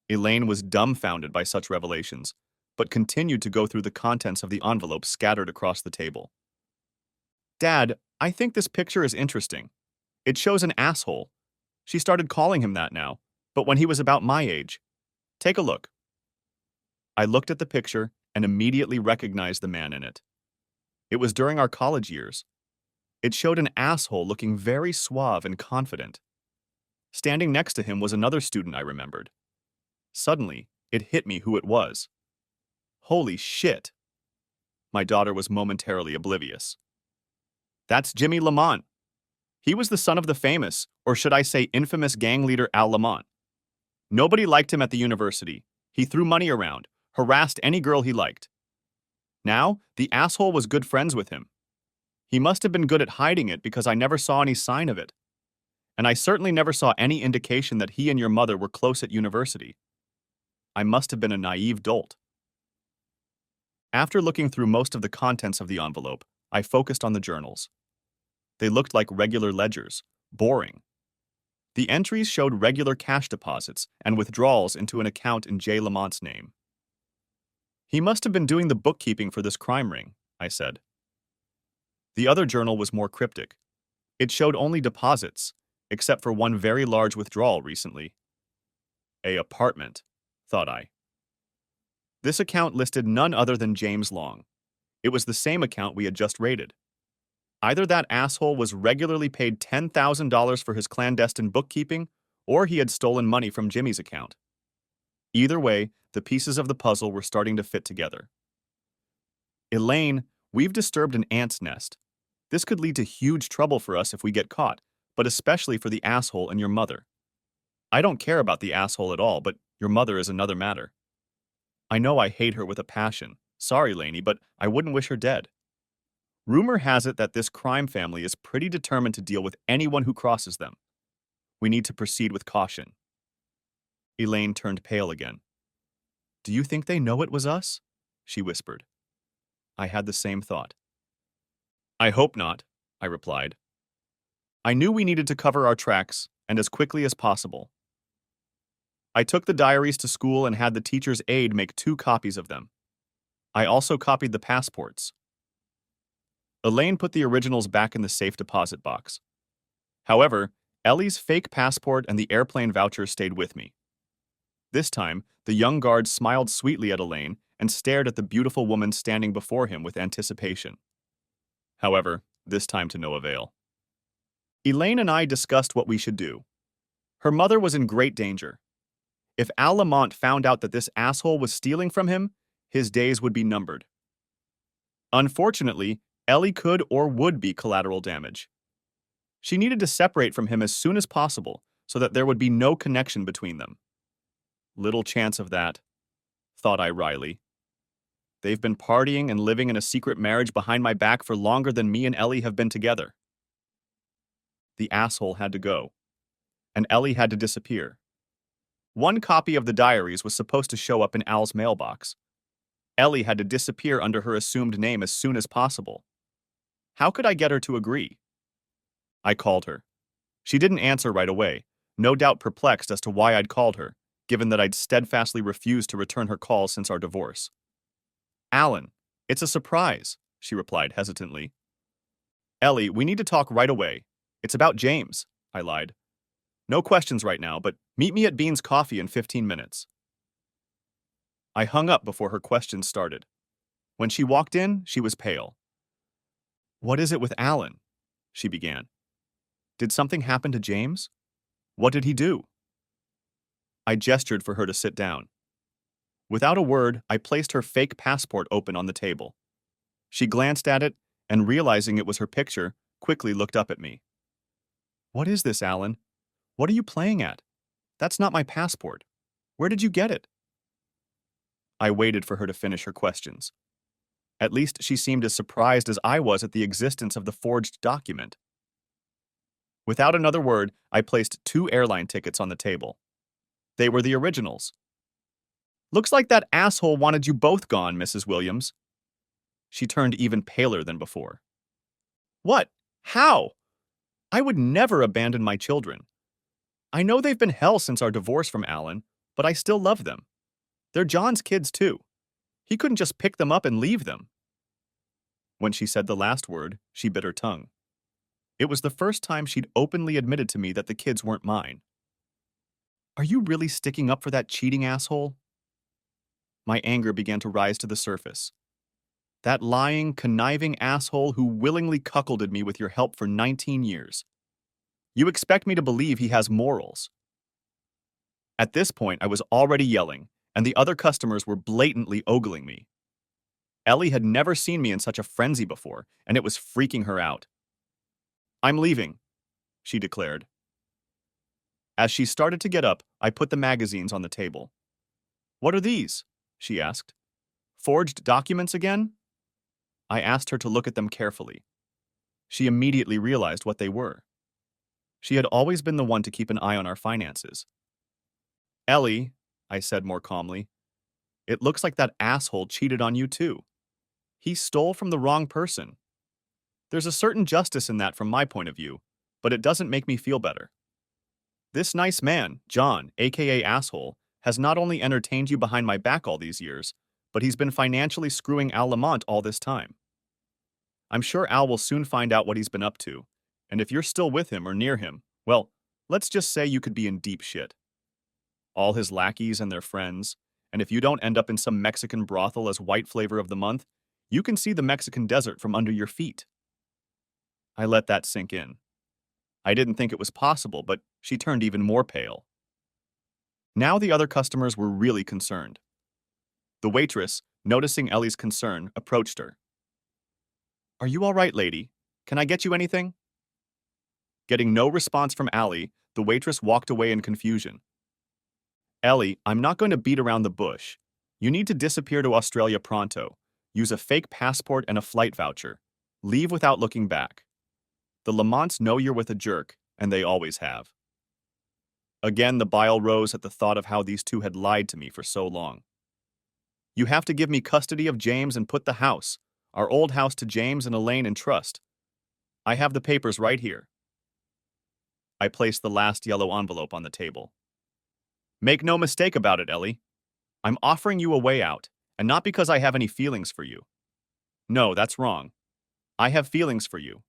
Elaine was dumbfounded by such revelations, but continued to go through the contents of the envelope scattered across the table. "Dad, I think this picture is interesting. It shows an asshole. She started calling him that now, but when he was about my age. Take a look." I looked at the picture and immediately recognized the man in it. It was during our college years. It showed an asshole looking very suave and confident. Standing next to him was another student I remembered. Suddenly, it hit me who it was. Holy shit! My daughter was momentarily oblivious. That's Jimmy Lamont. He was the son of the famous, or should I say infamous gang leader Al Lamont. Nobody liked him at the university. He threw money around, harassed any girl he liked. Now, the asshole was good friends with him. He must have been good at hiding it because I never saw any sign of it. And I certainly never saw any indication that he and your mother were close at university. I must have been a naive dolt. After looking through most of the contents of the envelope, I focused on the journals. They looked like regular ledgers, boring. The entries showed regular cash deposits and withdrawals into an account in J. Lamont's name. He must have been doing the bookkeeping for this crime ring, I said. The other journal was more cryptic. It showed only deposits, except for one very large withdrawal recently. A apartment, thought I. This account listed none other than James Long. It was the same account we had just raided. Either that asshole was regularly paid $10,000 for his clandestine bookkeeping, or he had stolen money from Jimmy's account. Either way, the pieces of the puzzle were starting to fit together. "Elaine, we've disturbed an ant's nest. This could lead to huge trouble for us if we get caught, but especially for the asshole and your mother. I don't care about the asshole at all, but your mother is another matter. I know I hate her with a passion. Sorry, Laney, but I wouldn't wish her dead. Rumor has it that this crime family is pretty determined to deal with anyone who crosses them. We need to proceed with caution." Elaine turned pale again. "Do you think they know it was us?" she whispered. I had the same thought. "I hope not," I replied. I knew we needed to cover our tracks, and as quickly as possible. I took the diaries to school and had the teacher's aide make 2 copies of them. I also copied the passports. Elaine put the originals back in the safe deposit box. However, Ellie's fake passport and the airplane voucher stayed with me. This time, the young guard smiled sweetly at Elaine and stared at the beautiful woman standing before him with anticipation. However, this time to no avail. Elaine and I discussed what we should do. Her mother was in great danger. If Al Lamont found out that this asshole was stealing from him, his days would be numbered. Unfortunately, Ellie could or would be collateral damage. She needed to separate from him as soon as possible so that there would be no connection between them. Little chance of that, thought I wryly. They've been partying and living in a secret marriage behind my back for longer than me and Ellie have been together. The asshole had to go, and Ellie had to disappear. One copy of the diaries was supposed to show up in Al's mailbox. Ellie had to disappear under her assumed name as soon as possible. How could I get her to agree? I called her. She didn't answer right away, no doubt perplexed as to why I'd called her, given that I'd steadfastly refused to return her calls since our divorce. Alan, it's a surprise, she replied hesitantly. Ellie, we need to talk right away. It's about James, I lied. No questions right now, but meet me at Bean's Coffee in 15 minutes. I hung up before her questions started. When she walked in, she was pale. What is it with Alan? She began. Did something happen to James? What did he do? I gestured for her to sit down. Without a word, I placed her fake passport open on the table. She glanced at it, and realizing it was her picture, quickly looked up at me. What is this, Alan? What are you playing at? That's not my passport. Where did you get it? I waited for her to finish her questions. At least she seemed as surprised as I was at the existence of the forged document. Without another word, I placed 2 airline tickets on the table. They were the originals. Looks like that asshole wanted you both gone, Mrs. Williams. She turned even paler than before. What? How? I would never abandon my children. I know they've been hell since our divorce from Alan, but I still love them. They're John's kids, too. He couldn't just pick them up and leave them. When she said the last word, she bit her tongue. It was the first time she'd openly admitted to me that the kids weren't mine. Are you really sticking up for that cheating asshole? My anger began to rise to the surface. That lying, conniving asshole who willingly cuckolded me with your help for 19 years. You expect me to believe he has morals. At this point, I was already yelling, and the other customers were blatantly ogling me. Ellie had never seen me in such a frenzy before, and it was freaking her out. I'm leaving, she declared. As she started to get up, I put the magazines on the table. What are these? She asked. Forged documents again? I asked her to look at them carefully. She immediately realized what they were. She had always been the one to keep an eye on our finances. Ellie, I said more calmly, it looks like that asshole cheated on you too. He stole from the wrong person. There's a certain justice in that from my point of view, but it doesn't make me feel better. This nice man, John, aka asshole, has not only entertained you behind my back all these years, but he's been financially screwing Al Lamont all this time. I'm sure Al will soon find out what he's been up to, and if you're still with him or near him, well, let's just say you could be in deep shit. All his lackeys and their friends, and if you don't end up in some Mexican brothel as white flavor of the month, you can see the Mexican desert from under your feet. I let that sink in. I didn't think it was possible, but she turned even more pale. Now the other customers were really concerned. The waitress, noticing Ellie's concern, approached her. Are you all right, lady? Can I get you anything? Getting no response from Allie, the waitress walked away in confusion. Ellie, I'm not going to beat around the bush. You need to disappear to Australia pronto. Use a fake passport and a flight voucher. Leave without looking back. The Lamonts know you're with a jerk, and they always have. Again, the bile rose at the thought of how these two had lied to me for so long. You have to give me custody of James and put the house, our old house, to James and Elaine in trust. I have the papers right here. I placed the last yellow envelope on the table. Make no mistake about it, Ellie. I'm offering you a way out, and not because I have any feelings for you. No, that's wrong. I have feelings for you.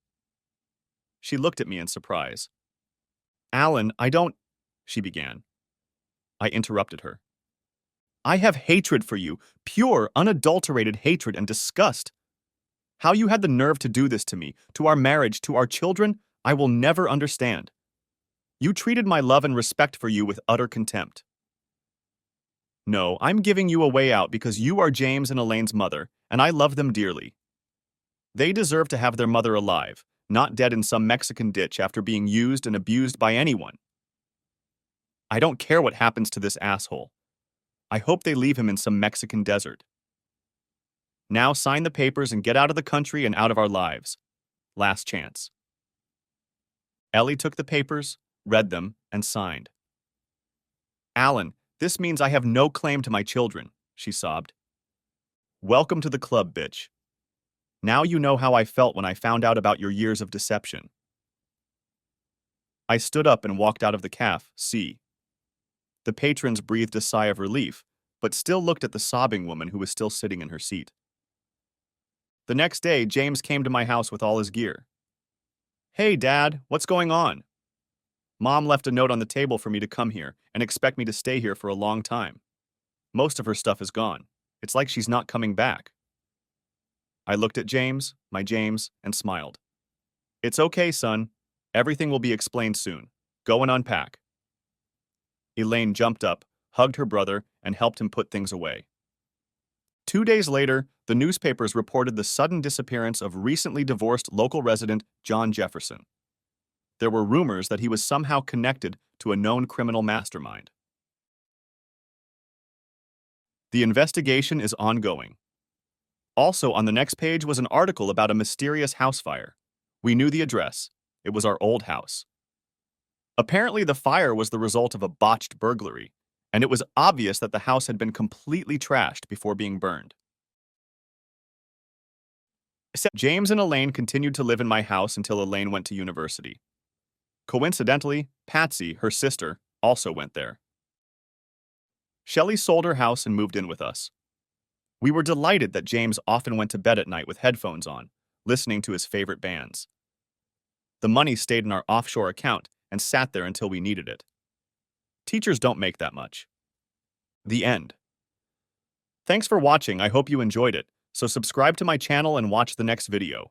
She looked at me in surprise. Alan, I don't... she began. I interrupted her. I have hatred for you, pure, unadulterated hatred and disgust. How you had the nerve to do this to me, to our marriage, to our children, I will never understand. You treated my love and respect for you with utter contempt. No, I'm giving you a way out because you are James and Elaine's mother, and I love them dearly. They deserve to have their mother alive, not dead in some Mexican ditch after being used and abused by anyone. I don't care what happens to this asshole. I hope they leave him in some Mexican desert. Now sign the papers and get out of the country and out of our lives. Last chance. Ellie took the papers, read them, and signed. Alan, this means I have no claim to my children, she sobbed. Welcome to the club, bitch. Now you know how I felt when I found out about your years of deception. I stood up and walked out of the cafe. See. The patrons breathed a sigh of relief, but still looked at the sobbing woman who was still sitting in her seat. The next day, James came to my house with all his gear. Hey, Dad, what's going on? Mom left a note on the table for me to come here and expect me to stay here for a long time. Most of her stuff is gone. It's like she's not coming back. I looked at James, my James, and smiled. It's okay, son. Everything will be explained soon. Go and unpack. Elaine jumped up, hugged her brother, and helped him put things away. 2 days later, the newspapers reported the sudden disappearance of recently divorced local resident John Jefferson. There were rumors that he was somehow connected to a known criminal mastermind. The investigation is ongoing. Also on the next page was an article about a mysterious house fire. We knew the address. It was our old house. Apparently, the fire was the result of a botched burglary, and it was obvious that the house had been completely trashed before being burned. James and Elaine continued to live in my house until Elaine went to university. Coincidentally, Patsy, her sister, also went there. Shelley sold her house and moved in with us. We were delighted that James often went to bed at night with headphones on, listening to his favorite bands. The money stayed in our offshore account and sat there until we needed it. Teachers don't make that much. The end. Thanks for watching. I hope you enjoyed it. So subscribe to my channel and watch the next video.